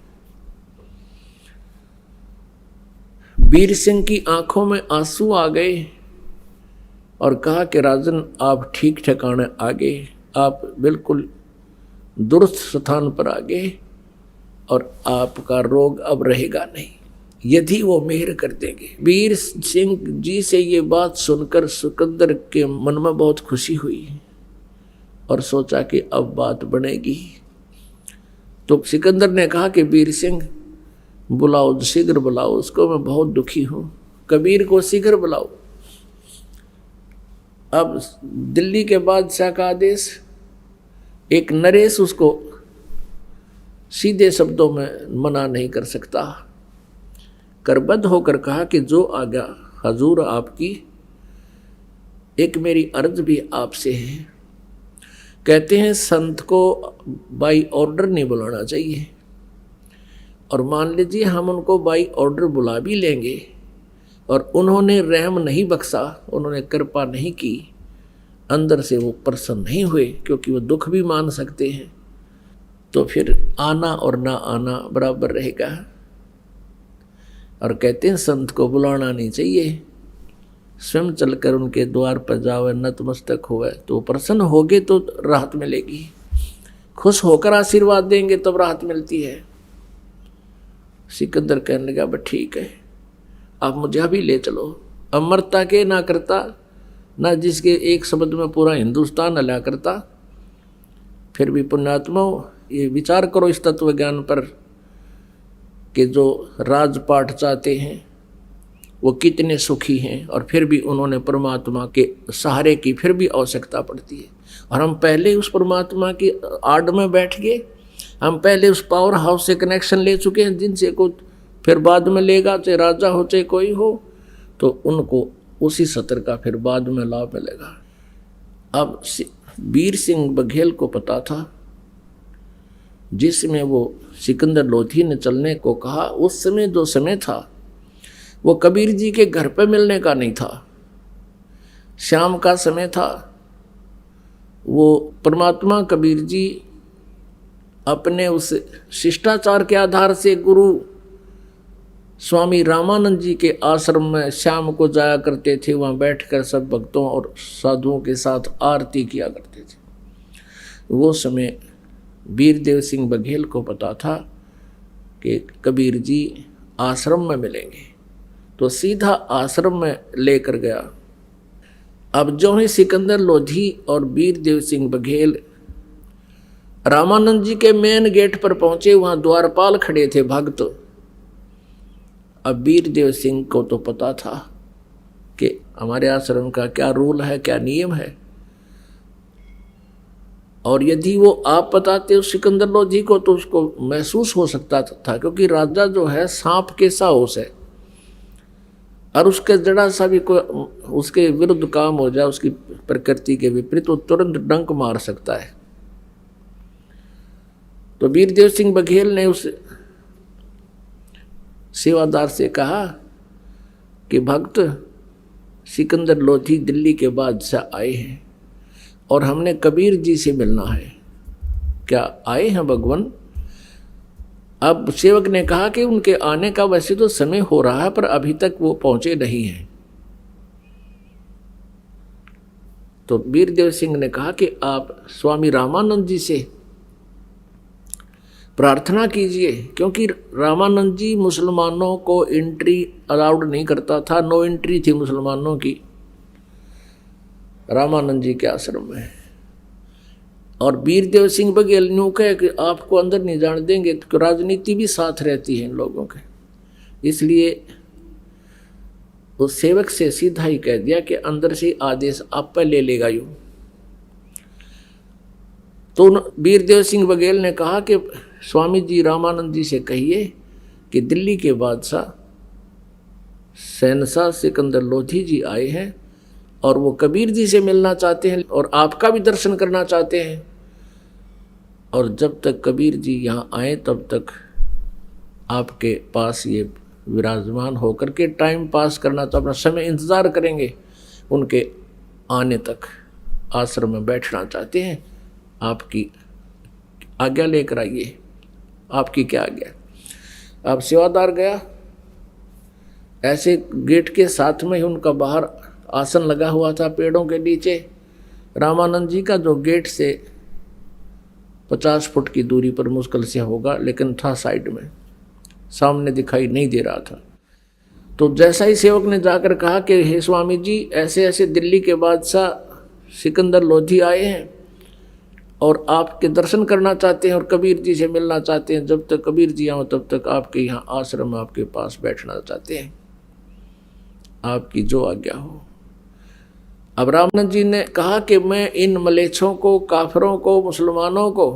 वीर सिंह की आंखों में आंसू आ गए और कहा कि राजन, आप ठीक ठिकाने आ गए, आप बिल्कुल दुरुस्त स्थान पर आ गए और आपका रोग अब रहेगा नहीं, यदि वो मेहर कर देंगे। वीर सिंह जी से ये बात सुनकर सिकंदर के मन में बहुत खुशी हुई और सोचा कि अब बात बनेगी। तो सिकंदर ने कहा कि वीर सिंह बुलाओ, शीघ्र बुलाओ उसको, मैं बहुत दुखी हूँ। कबीर को शीघ्र बुलाओ। अब दिल्ली के बादशाह का आदेश, एक नरेश उसको सीधे शब्दों में मना नहीं कर सकता। करबद्ध होकर कहा कि जो आज्ञा हजूर आपकी, एक मेरी अर्ज भी आपसे है। कहते हैं संत को बाई ऑर्डर नहीं बुलाना चाहिए और मान लीजिए हम उनको बाई ऑर्डर बुला भी लेंगे और उन्होंने रहम नहीं बख्शा, उन्होंने कृपा नहीं की, अंदर से वो प्रसन्न नहीं हुए क्योंकि वो दुख भी मान सकते हैं, तो फिर आना और ना आना बराबर रहेगा। और कहते हैं संत को बुलाना नहीं चाहिए, स्वयं चलकर उनके द्वार पर जावे, नतमस्तक होवे, तो प्रसन्न होगे तो राहत मिलेगी, खुश होकर आशीर्वाद देंगे तब राहत मिलती है। सिकंदर कहने लगा, बस ठीक है, आप मुझे अभी ले चलो। अमरता के ना करता, ना जिसके एक शब्द में पूरा हिंदुस्तान हला करता। फिर भी पुण्यात्मा ये विचार करो इस तत्व ज्ञान पर कि जो राजपाट चाहते हैं वो कितने सुखी हैं और फिर भी उन्होंने परमात्मा के सहारे की फिर भी आवश्यकता पड़ती है। और हम पहले उस परमात्मा की आड़ में बैठ गए, हम पहले उस पावर हाउस से कनेक्शन ले चुके हैं जिनसे को फिर बाद में लेगा, चाहे राजा हो चाहे कोई हो, तो उनको उसी सत्र का फिर बाद में लाभ मिलेगा। अब वीर सिंह बघेल को पता था जिसमें वो सिकंदर लोधी ने चलने को कहा, उस समय जो समय था वो कबीर जी के घर पे मिलने का नहीं था, शाम का समय था। वो परमात्मा कबीर जी अपने उस शिष्टाचार के आधार से गुरु स्वामी रामानंद जी के आश्रम में शाम को जाया करते थे, वहाँ बैठकर सब भक्तों और साधुओं के साथ आरती किया करते थे। वो समय वीर देव सिंह बघेल को पता था कि कबीर जी आश्रम में मिलेंगे, तो सीधा आश्रम में लेकर गया। अब जो ही सिकंदर लोधी और वीर देव सिंह बघेल रामानंद जी के मेन गेट पर पहुंचे, वहाँ द्वारपाल खड़े थे भक्त। अब वीर देव सिंह को तो पता था कि हमारे आश्रम का क्या रूल है, क्या नियम है, और यदि वो आप बताते उस सिकंदर लोधी को तो उसको महसूस हो सकता था, क्योंकि राजा जो है सांप के साहस है और उसके जरा सा भी कोई उसके विरुद्ध काम हो जाए, उसकी प्रकृति के विपरीत, वो तुरंत डंक मार सकता है। तो वीर देव सिंह बघेल ने उस सेवादार से कहा कि भक्त सिकंदर लोधी दिल्ली के बादशाह आए हैं और हमने कबीर जी से मिलना है, क्या आए हैं भगवान? अब सेवक ने कहा कि उनके आने का वैसे तो समय हो रहा है पर अभी तक वो पहुंचे नहीं हैं। तो वीरदेव सिंह ने कहा कि आप स्वामी रामानंद जी से प्रार्थना कीजिए, क्योंकि रामानंद जी मुसलमानों को एंट्री अलाउड नहीं करता था, नो एंट्री थी मुसलमानों की रामानंद जी के आश्रम में। और वीरदेव सिंह बघेल न्यू कहे कि आपको अंदर नहीं जाने देंगे, तो राजनीति भी साथ रहती है इन लोगों के। इसलिए उस सेवक से सीधा ही कह दिया कि अंदर से आदेश आप पे ले लेगा यूं। तो वीरदेव सिंह बघेल ने कहा कि स्वामी जी रामानंद जी से कहिए कि दिल्ली के बादशाह शहनशाह सिकंदर लोधी जी आए हैं और वो कबीर जी से मिलना चाहते हैं और आपका भी दर्शन करना चाहते हैं, और जब तक कबीर जी यहाँ आए तब तक आपके पास ये विराजमान होकर के टाइम पास करना, तो अपना समय इंतज़ार करेंगे, उनके आने तक आश्रम में बैठना चाहते हैं, आपकी आज्ञा लेकर आइए। आपकी क्या आज्ञा? अब सेवादार गया, ऐसे गेट के साथ में ही उनका बाहर आसन लगा हुआ था पेड़ों के नीचे। रामानंद जी का जो गेट से 50 फुट की दूरी पर मुश्किल से होगा, लेकिन था साइड में, सामने दिखाई नहीं दे रहा था। तो जैसा ही सेवक ने जाकर कहा कि हे स्वामी जी, ऐसे ऐसे दिल्ली के बादशाह सिकंदर लोधी आए हैं और आपके दर्शन करना चाहते हैं और कबीर जी से मिलना चाहते हैं, जब तक कबीर जी आओ तब तक आपके यहाँ आश्रम में आपके पास बैठना चाहते हैं, आपकी जो आज्ञा हो। अब रामानंद जी ने कहा कि मैं इन मलेच्छों को, काफिरों को, मुसलमानों को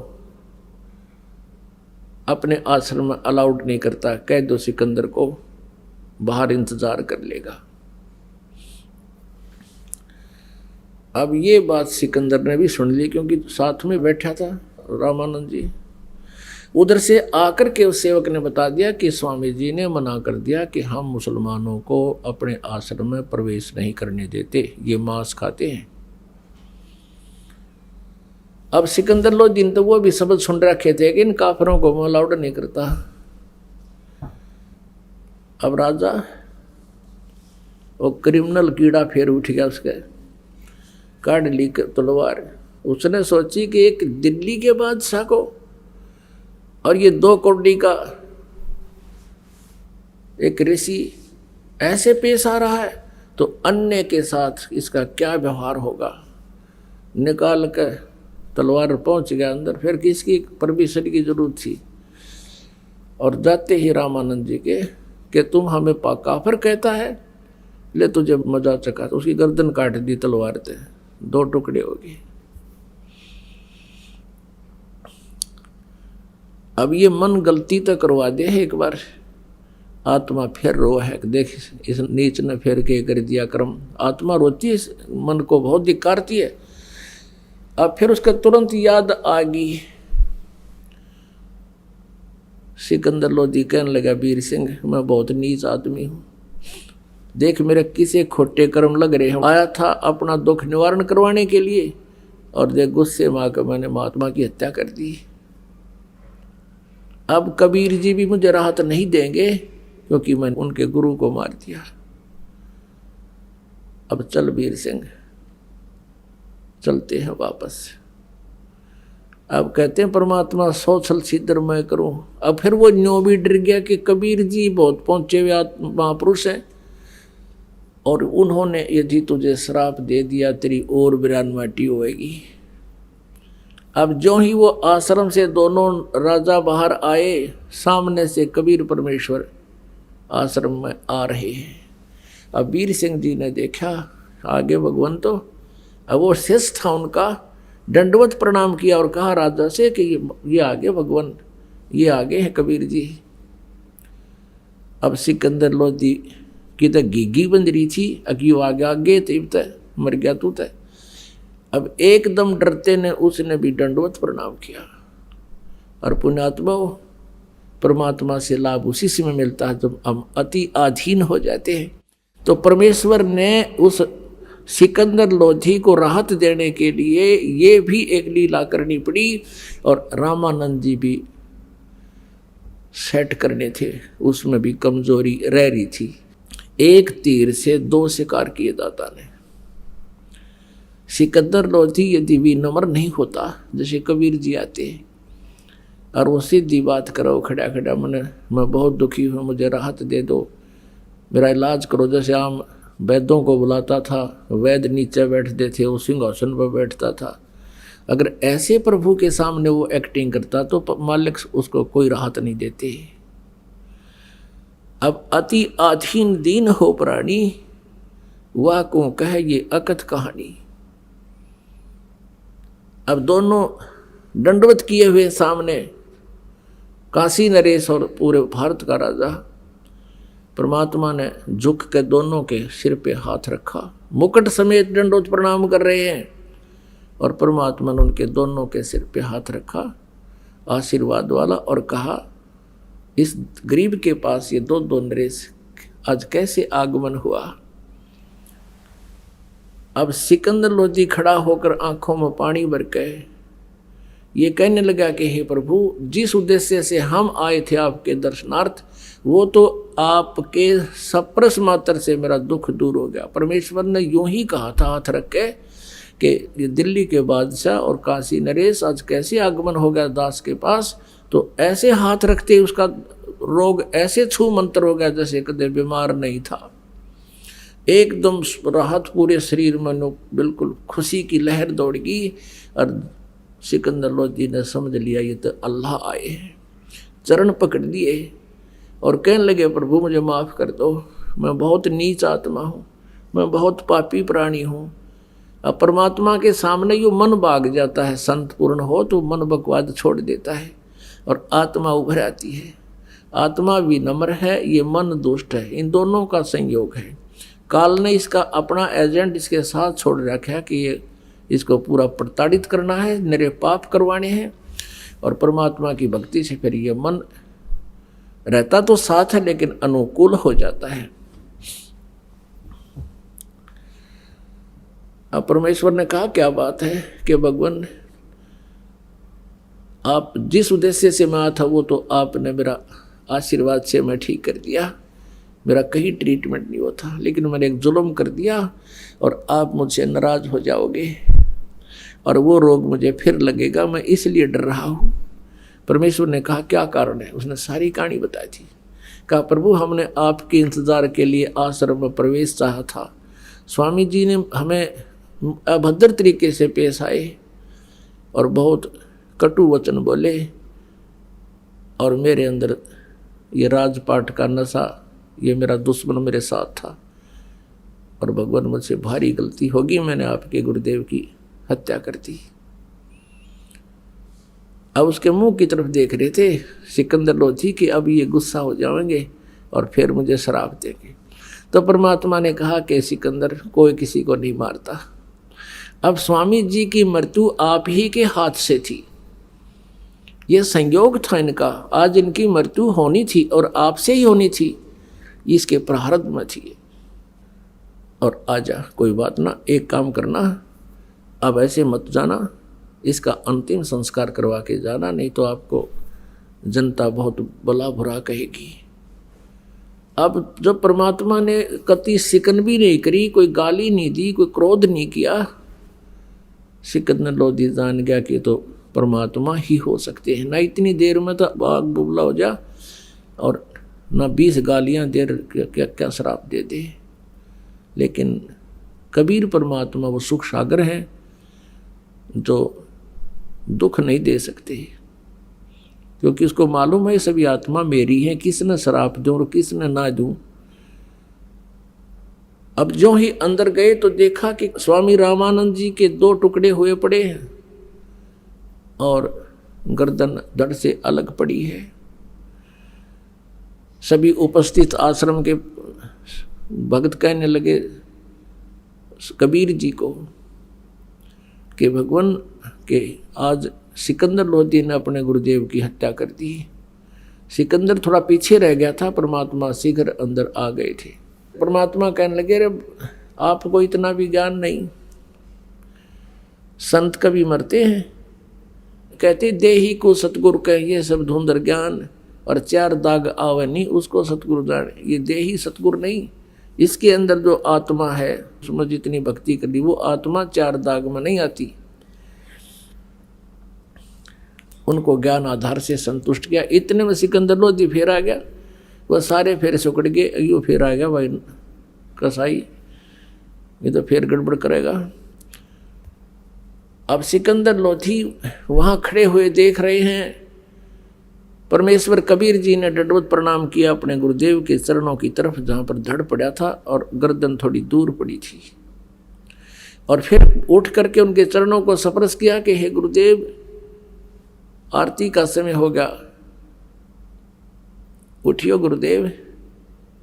अपने आश्रम में अलाउड नहीं करता, कह दो सिकंदर को बाहर इंतजार कर लेगा। अब ये बात सिकंदर ने भी सुन ली, क्योंकि साथ में बैठा था रामानंद जी। उधर से आकर के उस सेवक ने बता दिया कि स्वामी जी ने मना कर दिया कि हम मुसलमानों को अपने आश्रम में प्रवेश नहीं करने देते, ये मांस खाते हैं। अब सिकंदर लोधी तो वो भी शब्द सुन रखे थे कि इन काफिरों को मैं अलाउड नहीं करता। अब राजा वो क्रिमिनल कीड़ा फिर उठ गया, उसके काट ली तलवार। उसने सोची कि एक दिल्ली के बादशाह को और ये 2 कौड़ी का एक ऋषि ऐसे पेश आ रहा है, तो अन्य के साथ इसका क्या व्यवहार होगा। निकाल कर तलवार पहुंच गया अंदर, फिर किसकी परमिशन की जरूरत थी। और जाते ही रामानंद जी के कि तुम हमें काफिर कहता है, ले तुझे मजा चखा, तो उसकी गर्दन काट दी तलवार से, 2 टुकड़े हो गए। अब ये मन गलती तो करवा दे है एक बार, आत्मा फिर रो है, देख इस नीच ने फिर के कर दिया कर्म। आत्मा रोती है, मन को बहुत धिक्कारती है। अब फिर उसका तुरंत याद आ गई। सिकंदर लोधी कहने लगा, वीर सिंह मैं बहुत नीच आदमी हूँ, देख मेरे किसे खोटे कर्म लग रहे हैं। आया था अपना दुख निवारण करवाने के लिए, और देख गुस्से में आकर मैंने महात्मा की हत्या कर दी। अब कबीर जी भी मुझे राहत नहीं देंगे, क्योंकि मैंने उनके गुरु को मार दिया। अब चल वीर सिंह, चलते हैं वापस। अब कहते हैं परमात्मा 100 छल छिद्र मैं करूं। अब फिर वो न्यों भी डर गया कि कबीर जी बहुत पहुंचे हुए महापुरुष हैं, और उन्होंने यदि तुझे श्राप दे दिया तेरी और बिरान माटी होएगी। अब जो ही वो आश्रम से दोनों राजा बाहर आए, सामने से कबीर परमेश्वर आश्रम में आ रहे हैं। अब वीर सिंह जी ने देखा आगे भगवान, तो अब वो शिष्य था उनका, दंडवत प्रणाम किया और कहा राजा से कि ये आगे भगवान, ये आगे हैं कबीर जी। अब सिकंदर लोधी की तो घीघी बंद रही थी, अगी आगे आगे तय मर गया तू तय। अब एकदम डरते ने उसने भी दंडवत प्रणाम किया, और पुण्यात्मा परमात्मा से लाभ उसी समय मिलता है जब हम अति अधीन हो जाते हैं। तो परमेश्वर ने उस सिकंदर लोधी को राहत देने के लिए ये भी एक लीला करनी पड़ी, और रामानंद जी भी सेट करने थे, उसमें भी कमजोरी रह रही थी। एक तीर से 2 शिकार किए दाता ने। सिकंदर लोधी यदि विनम्र नहीं होता, जैसे कबीर जी आते हैं और वो सीधी बात करो खड़ा खड़ा, मैं बहुत दुखी हूँ, मुझे राहत दे दो, मेरा इलाज करो, जैसे आम वैद्यों को बुलाता था, वैद्य नीचे बैठते थे, वो सिंहासन पर बैठता था। अगर ऐसे प्रभु के सामने वो एक्टिंग करता तो मालिक उसको कोई राहत नहीं देते। अब अति अधीन दीन हो प्राणी, वह को कह ये अकथ कहानी। अब दोनों दंडवत किए हुए सामने, काशी नरेश और पूरे भारत का राजा, परमात्मा ने झुक के दोनों के सिर पे हाथ रखा, मुकुट समेत दंडोत प्रणाम कर रहे हैं, और परमात्मा ने उनके दोनों के सिर पे हाथ रखा आशीर्वाद वाला, और कहा इस गरीब के पास ये दो नरेश आज कैसे आगमन हुआ। अब सिकंदर लोधी खड़ा होकर आंखों में पानी भर के ये कहने लगा कि हे प्रभु, जिस उद्देश्य से हम आए थे आपके दर्शनार्थ, वो तो आपके सप्रस मात्र से मेरा दुख दूर हो गया। परमेश्वर ने यूं ही कहा था हाथ रख के कि ये दिल्ली के बादशाह और काशी नरेश आज कैसे आगमन हो गया दास के पास, तो ऐसे हाथ रखते उसका रोग ऐसे छू मंत्र हो गया जैसे कदे बीमार नहीं था। एकदम राहत पूरे शरीर में, बिल्कुल खुशी की लहर दौड़ गई, और सिकंदर लोधी ने समझ लिया ये तो अल्लाह आए हैं। चरण पकड़ दिए और कहने लगे प्रभु मुझे माफ़ कर दो, मैं बहुत नीच आत्मा हूँ, मैं बहुत पापी प्राणी हूँ। अब परमात्मा के सामने यो मन भाग जाता है, संत पूर्ण हो तो मन बकवाद छोड़ देता है और आत्मा उभर आती है। आत्मा भी नम्र है, ये मन दुष्ट है, इन दोनों का संयोग है। काल ने इसका अपना एजेंट इसके साथ छोड़ रखा है कि ये इसको पूरा प्रताड़ित करना है, मेरे पाप करवाने हैं, और परमात्मा की भक्ति से फिर ये मन रहता तो साथ है लेकिन अनुकूल हो जाता है। अब परमेश्वर ने कहा क्या बात है कि भगवान आप जिस उद्देश्य से मैं आया था वो तो आपने मेरा आशीर्वाद से मैं ठीक कर दिया, मेरा कहीं ट्रीटमेंट नहीं हुआ था, लेकिन मैंने एक जुल्म कर दिया और आप मुझसे नाराज हो जाओगे और वो रोग मुझे फिर लगेगा, मैं इसलिए डर रहा हूँ। परमेश्वर ने कहा क्या कारण है, उसने सारी कहानी बताई थी। कहा प्रभु हमने आपके इंतज़ार के लिए आश्रम में प्रवेश चाहा था, स्वामी जी ने हमें अभद्र तरीके से पेश आए और बहुत कटु वचन बोले, और मेरे अंदर ये राजपाट का नशा, ये मेरा दुश्मन मेरे साथ था, और भगवान मुझसे भारी गलती होगी, मैंने आपके गुरुदेव की हत्या कर दी। अब उसके मुंह की तरफ देख रहे थे सिकंदर लोधी कि अब ये गुस्सा हो जाएंगे और फिर मुझे शराब देंगे। तो परमात्मा ने कहा कि सिकंदर कोई किसी को नहीं मारता। अब स्वामी जी की मृत्यु आप ही के हाथ से थी, ये संयोग था इनका, आज इनकी मृत्यु होनी थी और आपसे ही होनी थी, इसके प्रारब्ध में थी। और आजा कोई बात ना, एक काम करना, अब ऐसे मत जाना, इसका अंतिम संस्कार करवा के जाना, नहीं तो आपको जनता बहुत भला बुरा कहेगी। अब जब परमात्मा ने कति सिकन भी नहीं करी, कोई गाली नहीं दी, कोई क्रोध नहीं किया, सिकंदर लोधी जान गया कि तो परमात्मा ही हो सकते हैं। ना इतनी देर में तो आग बुबला हो जा और ना 20 गालियां दे क्या क्या श्राप दे दे। लेकिन कबीर परमात्मा वो सुख सागर हैं जो दुख नहीं दे सकते, क्योंकि उसको मालूम है सभी आत्मा मेरी है, किसने श्राप दूं और किसने ना दूं। अब जो ही अंदर गए तो देखा कि स्वामी रामानंद जी के 2 टुकड़े हुए पड़े हैं और गर्दन धड़ से अलग पड़ी है। सभी उपस्थित आश्रम के भक्त कहने लगे कबीर जी को कि भगवान के आज सिकंदर लोधी ने अपने गुरुदेव की हत्या कर दी। सिकंदर थोड़ा पीछे रह गया था, परमात्मा शीघ्र अंदर आ गए थे। परमात्मा कहने लगे, रे आपको इतना भी ज्ञान नहीं, संत कभी मरते हैं? कहते देही को सतगुरु कहिए सब धुंधर ज्ञान, और 4 दाग आवे नहीं उसको सतगुरु जाने। ये देही सतगुरु नहीं, इसके अंदर जो आत्मा है उसमें जितनी भक्ति कर ली वो आत्मा 4 दाग में नहीं आती। उनको ज्ञान आधार से संतुष्ट किया। इतने में सिकंदर लोधी फेर आ गया, वह सारे फेर सुकड़ गए। यो फेर आ गया भाई कसाई, ये तो फेर गड़बड़ करेगा। अब सिकंदर लोधी वहां खड़े हुए देख रहे हैं। परमेश्वर कबीर जी ने दंडवत प्रणाम किया अपने गुरुदेव के चरणों की तरफ, जहां पर धड़ पड़ा था और गर्दन थोड़ी दूर पड़ी थी, और फिर उठ करके उनके चरणों को स्पर्श किया कि हे गुरुदेव, आरती का समय हो गया, उठियो गुरुदेव,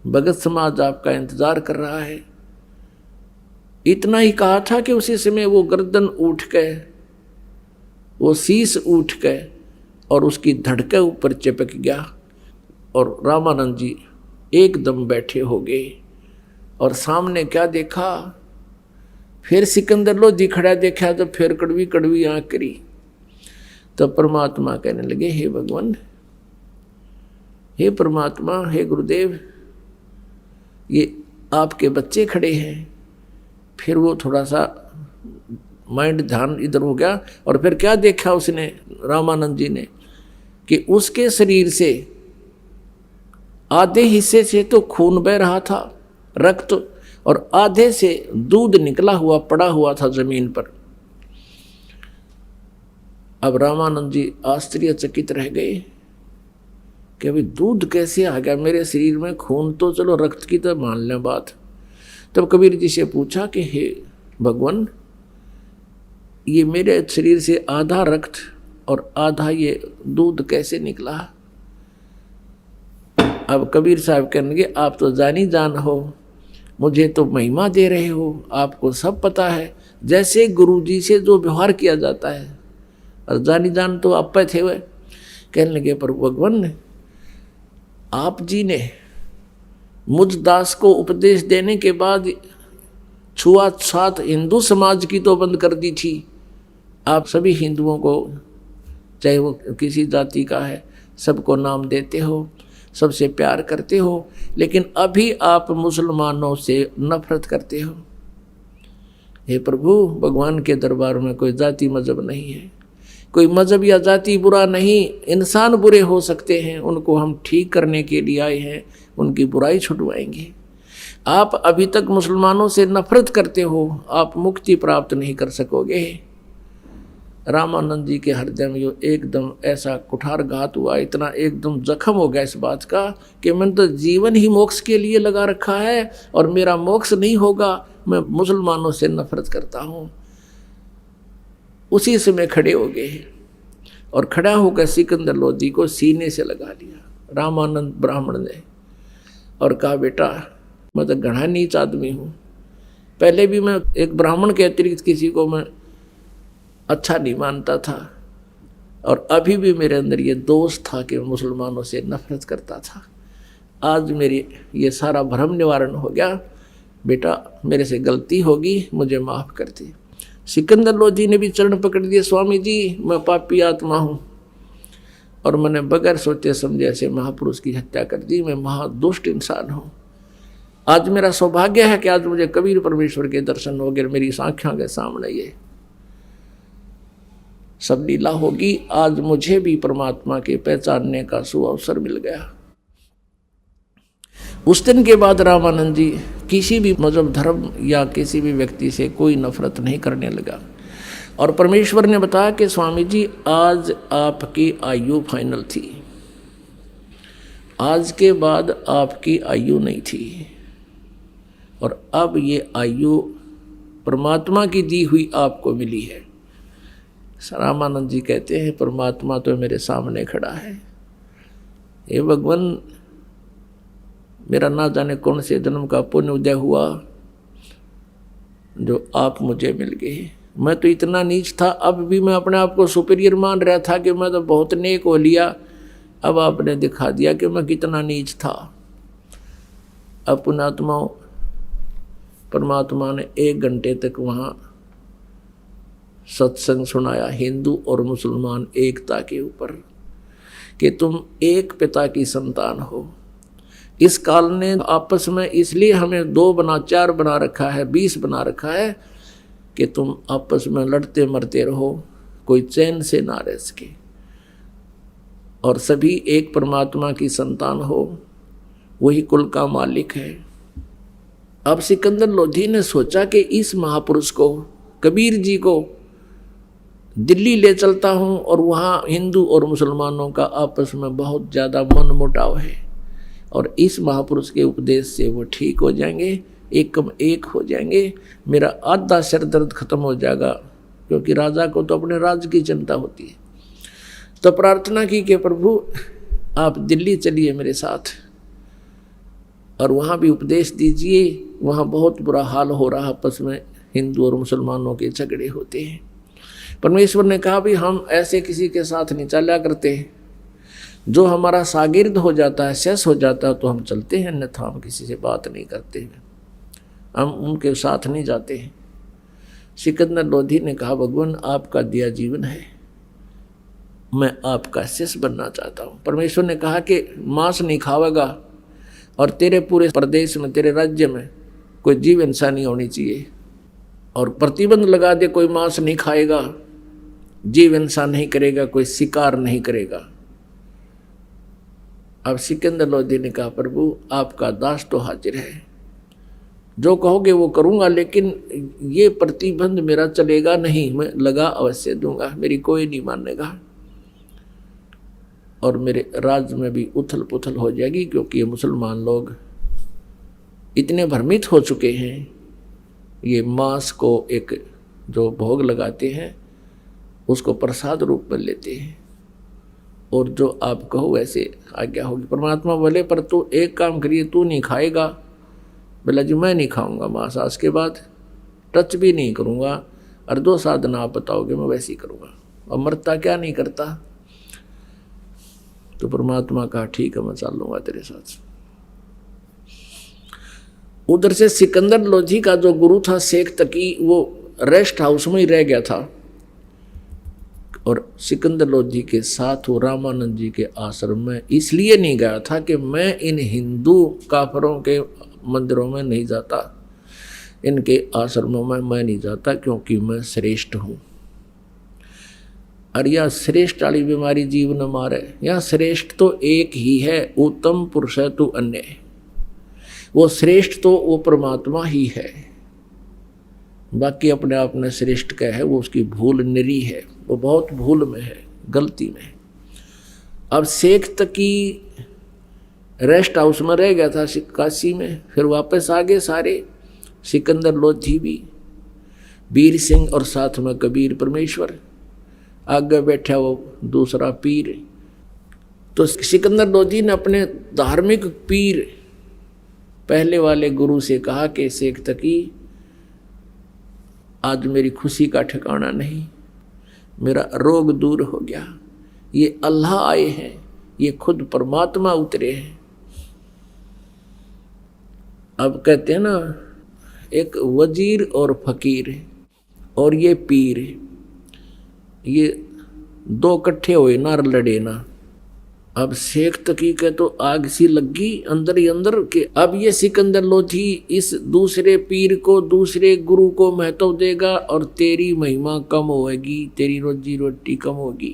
भगत समाज आपका इंतजार कर रहा है। इतना ही कहा था कि उसी समय वो गर्दन उठ गए, वो शीश उठ गए और उसकी धड़के ऊपर चिपक गया, और रामानंद जी एकदम बैठे हो गए। और सामने क्या देखा, फिर सिकंदर लोधी खड़ा देखा तो फिर कड़वी कड़वी आंख करी। तो परमात्मा कहने लगे, हे भगवान, हे परमात्मा, हे गुरुदेव, ये आपके बच्चे खड़े हैं। फिर वो थोड़ा सा माइंड ध्यान इधर हो गया, और फिर क्या देखा उसने, रामानंद जी ने, कि उसके शरीर से आधे हिस्से से तो खून बह रहा था, रक्त, और आधे से दूध निकला हुआ पड़ा हुआ था जमीन पर। अब रामानंद जी आश्चर्यचकित रह गए कि अभी दूध कैसे आ गया मेरे शरीर में, खून तो चलो रक्त की तो मान लें बात। तब कबीर जी से पूछा कि हे भगवान, ये मेरे शरीर से आधा रक्त और आधा ये दूध कैसे निकला? अब कबीर साहब कहने लगे, आप तो जानी जान हो, मुझे तो महिमा दे रहे हो, आपको सब पता है, जैसे गुरु जी से जो व्यवहार किया जाता है, और जानी जान तो आप पे थे। वह कहने लगे, पर भगवान, आप जी ने मुझ दास को उपदेश देने के बाद छुआछूत हिंदू समाज की तो बंद कर दी थी। आप सभी हिंदुओं को, चाहे वो किसी जाति का है, सबको नाम देते हो, सबसे प्यार करते हो, लेकिन अभी आप मुसलमानों से नफरत करते हो। हे प्रभु, भगवान के दरबार में कोई जाति मजहब नहीं है, कोई मजहब या जाति बुरा नहीं, इंसान बुरे हो सकते हैं, उनको हम ठीक करने के लिए आए हैं, उनकी बुराई छुटवाएंगे। आप अभी तक मुसलमानों से नफरत करते हो, आप मुक्ति प्राप्त नहीं कर सकोगे। रामानंद जी के हृदय में जो एकदम ऐसा कुठारघात हुआ, इतना एकदम जख्म हो गया इस बात का कि मैंने तो जीवन ही मोक्ष के लिए लगा रखा है और मेरा मोक्ष नहीं होगा, मैं मुसलमानों से नफरत करता हूँ। उसी समय खड़े हो गए और खड़ा होकर सिकंदर लोधी को सीने से लगा लिया रामानंद ब्राह्मण ने, और कहा, बेटा, मैं तो घना नीच आदमी हूँ, पहले भी मैं एक ब्राह्मण के अतिरिक्त किसी को मैं अच्छा नहीं मानता था, और अभी भी मेरे अंदर ये दोष था कि मैं मुसलमानों से नफरत करता था। आज मेरी ये सारा भ्रम निवारण हो गया, बेटा मेरे से गलती होगी, मुझे माफ़ कर दी। सिकंदर लोधी ने भी चरण पकड़ दिए, स्वामी जी, मैं पापी आत्मा हूँ और मैंने बगैर सोचे समझे ऐसे महापुरुष की हत्या कर दी, मैं महादुष्ट इंसान हूँ। आज मेरा सौभाग्य है कि आज मुझे कबीर परमेश्वर के दर्शन हो गए, मेरी आँखों के सामने ये सब लीला होगी। आज मुझे भी परमात्मा के पहचानने का सुअवसर मिल गया। उस दिन के बाद रामानंद जी किसी भी मजहब, धर्म या किसी भी व्यक्ति से कोई नफरत नहीं करने लगा। और परमेश्वर ने बताया कि स्वामी जी, आज आपकी आयु फाइनल थी, आज के बाद आपकी आयु नहीं थी, और अब ये आयु परमात्मा की दी हुई आपको मिली है। रामानंद जी कहते हैं, परमात्मा तो मेरे सामने खड़ा है, हे भगवान, मेरा ना जाने कौन से जन्म का पुण्य उदय हुआ जो आप मुझे मिल गए। मैं तो इतना नीच था, अब भी मैं अपने आप को सुपीरियर मान रहा था कि मैं तो बहुत नेक हो लिया, अब आपने दिखा दिया कि मैं कितना नीच था। अब पुण्यात्माओं, परमात्मा ने 1 घंटे तक वहाँ सत्संग सुनाया हिंदू और मुसलमान एकता के ऊपर, कि तुम एक पिता की संतान हो। इस काल ने आपस में इसलिए हमें 2 बना 4 बना रखा है, 20 बना रखा है, कि तुम आपस में लड़ते मरते रहो, कोई चैन से ना रह सके, और सभी एक परमात्मा की संतान हो, वही कुल का मालिक है। अब सिकंदर लोधी ने सोचा कि इस महापुरुष को, कबीर जी को दिल्ली ले चलता हूँ, और वहाँ हिंदू और मुसलमानों का आपस में बहुत ज़्यादा मन मुटाव है, और इस महापुरुष के उपदेश से वो ठीक हो जाएंगे, एकम एक हो जाएंगे, मेरा आधा सिर दर्द खत्म हो जाएगा, क्योंकि राजा को तो अपने राज्य की चिंता होती है। तो प्रार्थना की कि प्रभु आप दिल्ली चलिए मेरे साथ, और वहाँ भी उपदेश दीजिए। वहाँ बहुत बुरा हाल हो रहा, आपस में हिंदू और मुसलमानों के झगड़े होते हैं। परमेश्वर ने कहा भी हम ऐसे किसी के साथ नहीं चला करते, जो हमारा शागिर्द हो जाता है, शेष हो जाता है, तो हम चलते हैं, अन्यथा हम किसी से बात नहीं करते, हम उनके साथ नहीं जाते हैं। सिकंदर लोधी ने कहा भगवान आपका दिया जीवन है, मैं आपका शिष्य बनना चाहता हूँ। परमेश्वर ने कहा कि मांस नहीं खावेगा, और तेरे पूरे प्रदेश में, तेरे राज्य में कोई जीव हिंसा नहीं होनी चाहिए, और प्रतिबंध लगा दे, कोई मांस नहीं खाएगा, जीव हिंसा नहीं करेगा, कोई शिकार नहीं करेगा। अब सिकंदर लोधी ने कहा प्रभु आपका दास तो हाजिर है, जो कहोगे वो करूँगा, लेकिन ये प्रतिबंध मेरा चलेगा नहीं, मैं लगा अवश्य दूंगा, मेरी कोई नहीं मानेगा, और मेरे राज्य में भी उथल पुथल हो जाएगी, क्योंकि ये मुसलमान लोग इतने भ्रमित हो चुके हैं। ये मांस को एक जो भोग लगाते हैं उसको प्रसाद रूप में लेते हैं, और जो आप कहो वैसे आज्ञा होगी। परमात्मा बोले पर तू एक काम करिए, तू नहीं खाएगा। बोला जी मैं नहीं खाऊंगा मांस, आज के बाद टच भी नहीं करूँगा, और 2 साधना आप बताओगे मैं वैसे ही करूँगा, और मरता क्या नहीं करता। तो परमात्मा कहा ठीक है मैं चल लूँगा तेरे साथ। उधर से सिकंदर लोधी का जो गुरु था शेख तकी, वो रेस्ट हाउस में ही रह गया था, और सिकंदर लोधी के साथ वो रामानंद जी के आश्रम में इसलिए नहीं गया था कि मैं इन हिंदू काफरों के मंदिरों में नहीं जाता, इनके आश्रमों में मैं नहीं जाता, क्योंकि मैं श्रेष्ठ हूँ। और यह श्रेष्ठ वाली बीमारी जीव न मारे। यह श्रेष्ठ तो एक ही है, उत्तम पुरुष है तू अन्य। वो श्रेष्ठ तो वो परमात्मा ही है, बाकी अपने आप में श्रेष्ठ का है, वो उसकी भूल निरी है, वो बहुत भूल में है, गलती में। अब शेख तकी रेस्ट हाउस में रह गया था काशी में, फिर वापस आ गए सारे, सिकंदर लोधी भी, वीर सिंह और साथ में कबीर परमेश्वर, आगे बैठा वो दूसरा पीर। तो सिकंदर लोधी ने अपने धार्मिक पीर पहले वाले गुरु से कहा कि शेख तकी आज मेरी खुशी का ठिकाना नहीं, मेरा रोग दूर हो गया, ये अल्लाह आए हैं, ये खुद परमात्मा उतरे हैं। अब कहते हैं ना, एक वजीर और फकीर और ये पीर, ये 2 इकट्ठे हुए ना, लड़े ना। अब शेख तकी के तो आग सी लगी अंदर ही अंदर के अब ये सिकंदर लोधी इस दूसरे पीर को, दूसरे गुरु को महत्व देगा, और तेरी महिमा कम होगी, तेरी रोजी रोटी कम होगी।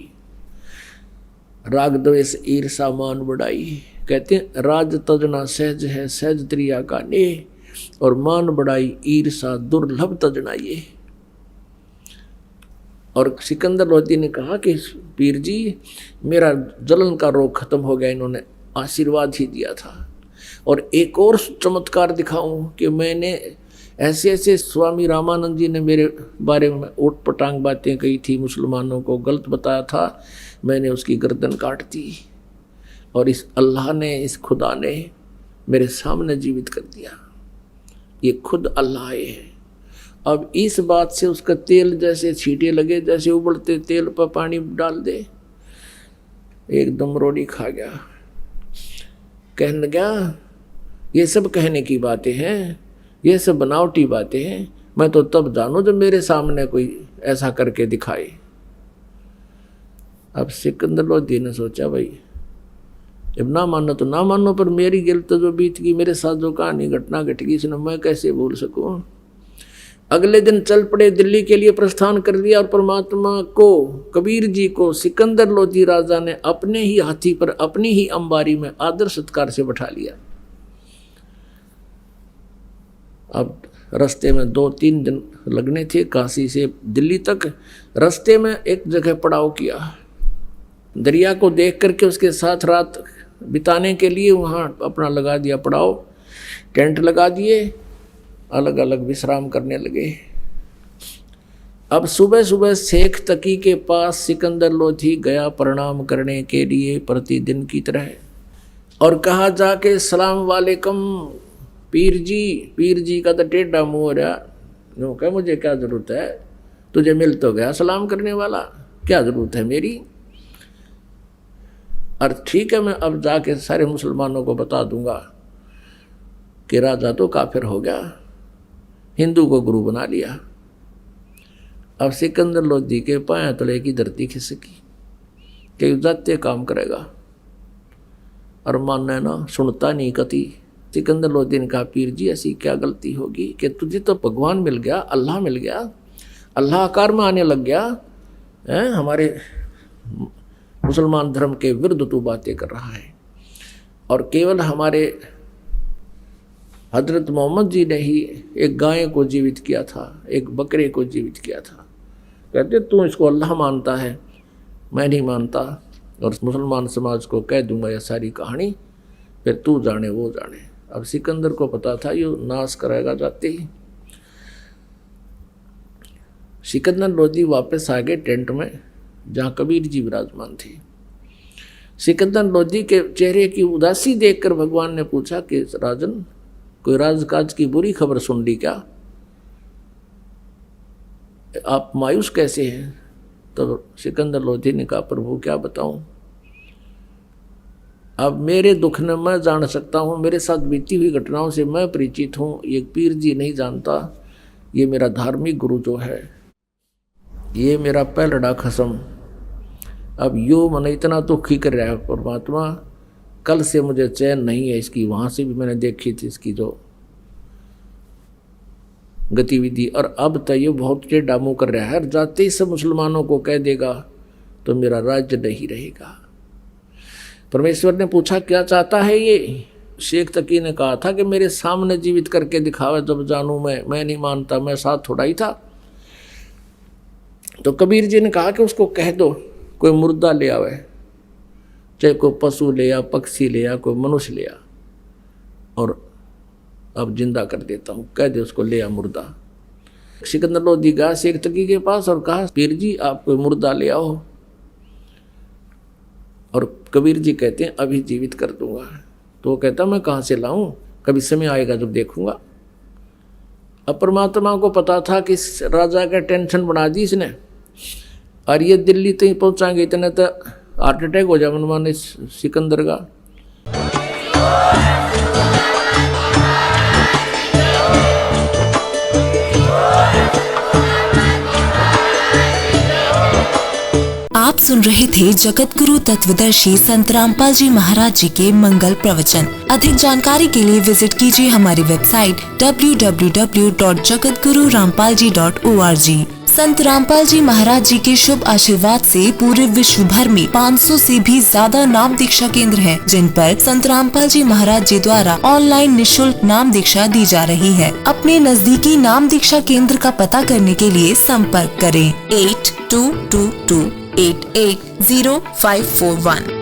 राग द्वेष ईर्षा मान बढ़ाई, कहते हैं राज तजना सहज है, सहज त्रिया का ने, और मान बढ़ाई ईर्षा दुर्लभ तजना ये। और सिकंदर लोधी ने कहा कि पीर जी मेरा जलन का रोग खत्म हो गया, इन्होंने आशीर्वाद ही दिया था। और एक और चमत्कार दिखाऊं कि मैंने ऐसे ऐसे, स्वामी रामानंद जी ने मेरे बारे में ऊट पटांग बातें कही थी, मुसलमानों को गलत बताया था, मैंने उसकी गर्दन काट दी, और इस अल्लाह ने, इस खुदा ने मेरे सामने जीवित कर दिया। ये खुद अल्लाह है। अब इस बात से उसका तेल जैसे छींटे लगे, जैसे उबलते तेल पर पानी डाल दे, एकदम रोटी खा गया। कहने लगा ये सब कहने की बातें हैं, ये सब बनावटी बातें हैं, मैं तो तब जानूं जब मेरे सामने कोई ऐसा करके दिखाए। अब सिकंदर लोधी ने सोचा भाई जब ना मानो तो ना मानो, पर मेरी गिल्त जो बीत गई, मेरे साथ जो कहानी घटना घट गई, इसने मैं कैसे भूल सकूं। अगले दिन चल पड़े, दिल्ली के लिए प्रस्थान कर दिया और परमात्मा को, कबीर जी को सिकंदर लोधी राजा ने अपने ही हाथी पर अपनी ही अंबारी में आदर सत्कार से बैठा लिया। अब रास्ते में 2-3 दिन लगने थे काशी से दिल्ली तक। रास्ते में एक जगह पड़ाव किया, दरिया को देख करके उसके साथ रात बिताने के लिए वहाँ अपना लगा दिया पड़ाव, टेंट लगा दिए, अलग अलग विश्राम करने लगे। अब सुबह सुबह शेख तकी के पास सिकंदर लोधी गया प्रणाम करने के लिए प्रतिदिन की तरह, और कहा जाके सलाम वालेकुम पीर जी। पीर जी का तो टेढ़ा मुँह हो रहा, जो कह मुझे क्या ज़रूरत है, तुझे मिल तो गया सलाम करने वाला, क्या ज़रूरत है मेरी। और ठीक है मैं अब जाके सारे मुसलमानों को बता दूंगा कि राजा तो काफिर हो गया, हिंदू को गुरु बना लिया। अब सिकंदर लोधी के पांव तले की धरती खिसकी कि जाते काम करेगा, और मानना ना सुनता नहीं कति। सिकंदर लोधी ने कहा पीर जी ऐसी क्या गलती होगी कि तुझे तो भगवान मिल गया, अल्लाह मिल गया, अल्लाह आकार में आने लग गया है, हमारे मुसलमान धर्म के विरुद्ध तू बातें कर रहा है। और केवल हमारे हजरत मोहम्मद जी ने ही एक गाय को जीवित किया था, एक बकरे को जीवित किया था। कहते तू इसको अल्लाह मानता है, मैं नहीं मानता, और मुसलमान समाज को कह दूंगा यह सारी कहानी, फिर तू जाने वो जाने। अब सिकंदर को पता था ये नाश कराएगा जाते ही। सिकंदर लोधी वापस आ गए टेंट में जहाँ कबीर जी विराजमान थे। सिकंदर लोधी के चेहरे की उदासी देखकर भगवान ने पूछा कि राजन कोई राजकाज की बुरी खबर सुन ली क्या, आप मायूस कैसे हैं। तो सिकंदर लोधी ने कहा प्रभु क्या बताऊं, अब मेरे दुख ने मैं जान सकता हूँ, मेरे साथ बीती हुई घटनाओं से मैं परिचित हूँ, ये पीर जी नहीं जानता। ये मेरा धार्मिक गुरु जो है, ये मेरा पहलड़ा खसम, अब यो मन इतना दुखी कर रहा है परमात्मा, कल से मुझे चैन नहीं है इसकी। वहाँ से भी मैंने देखी थी इसकी जो गतिविधि, और अब तो ये बहुत टेढ़ा मुँह कर रहा है, जाते ही सब मुसलमानों को कह देगा तो मेरा राज्य नहीं रहेगा। परमेश्वर ने पूछा क्या चाहता है ये। शेख तकी ने कहा था कि मेरे सामने जीवित करके दिखावे जब जानूं मैं नहीं मानता, मैं साथ थोड़ा ही था। तो कबीर जी ने कहा कि उसको कह दो कोई मुर्दा ले आवे, चाहे कोई पशु ले आ, पक्षी ले आ, कोई मनुष्य ले आ, और अब जिंदा कर देता हूँ, कह दे उसको ले आ मुर्दा। सिकंदर लोधी गया शेख तकी के पास और कहा पीर जी आप कोई मुर्दा ले आओ, और कबीर जी कहते हैं अभी जीवित कर दूंगा। तो वो कहता मैं कहाँ से लाऊं, कभी समय आएगा जब देखूंगा। अब परमात्मा को पता था कि इस राजा का टेंशन बना दी इसने, और ये दिल्ली तक पहुंचाएंगे इतने तो हार्ट अटैक हो जाए मनमाने सिकंदर का। आप सुन रहे थे जगत गुरु तत्वदर्शी संत रामपाल जी महाराज जी के मंगल प्रवचन। अधिक जानकारी के लिए विजिट कीजिए हमारी वेबसाइट www.jagatgururampalji.org। संत रामपाल जी महाराज जी के शुभ आशीर्वाद से पूरे विश्व भर में 500 से भी ज्यादा नाम दीक्षा केंद्र हैं, जिन पर संत रामपाल जी महाराज जी द्वारा ऑनलाइन निशुल्क नाम दीक्षा दी जा रही है। अपने नजदीकी नाम दीक्षा केंद्र का पता करने के लिए संपर्क करें 8222880541।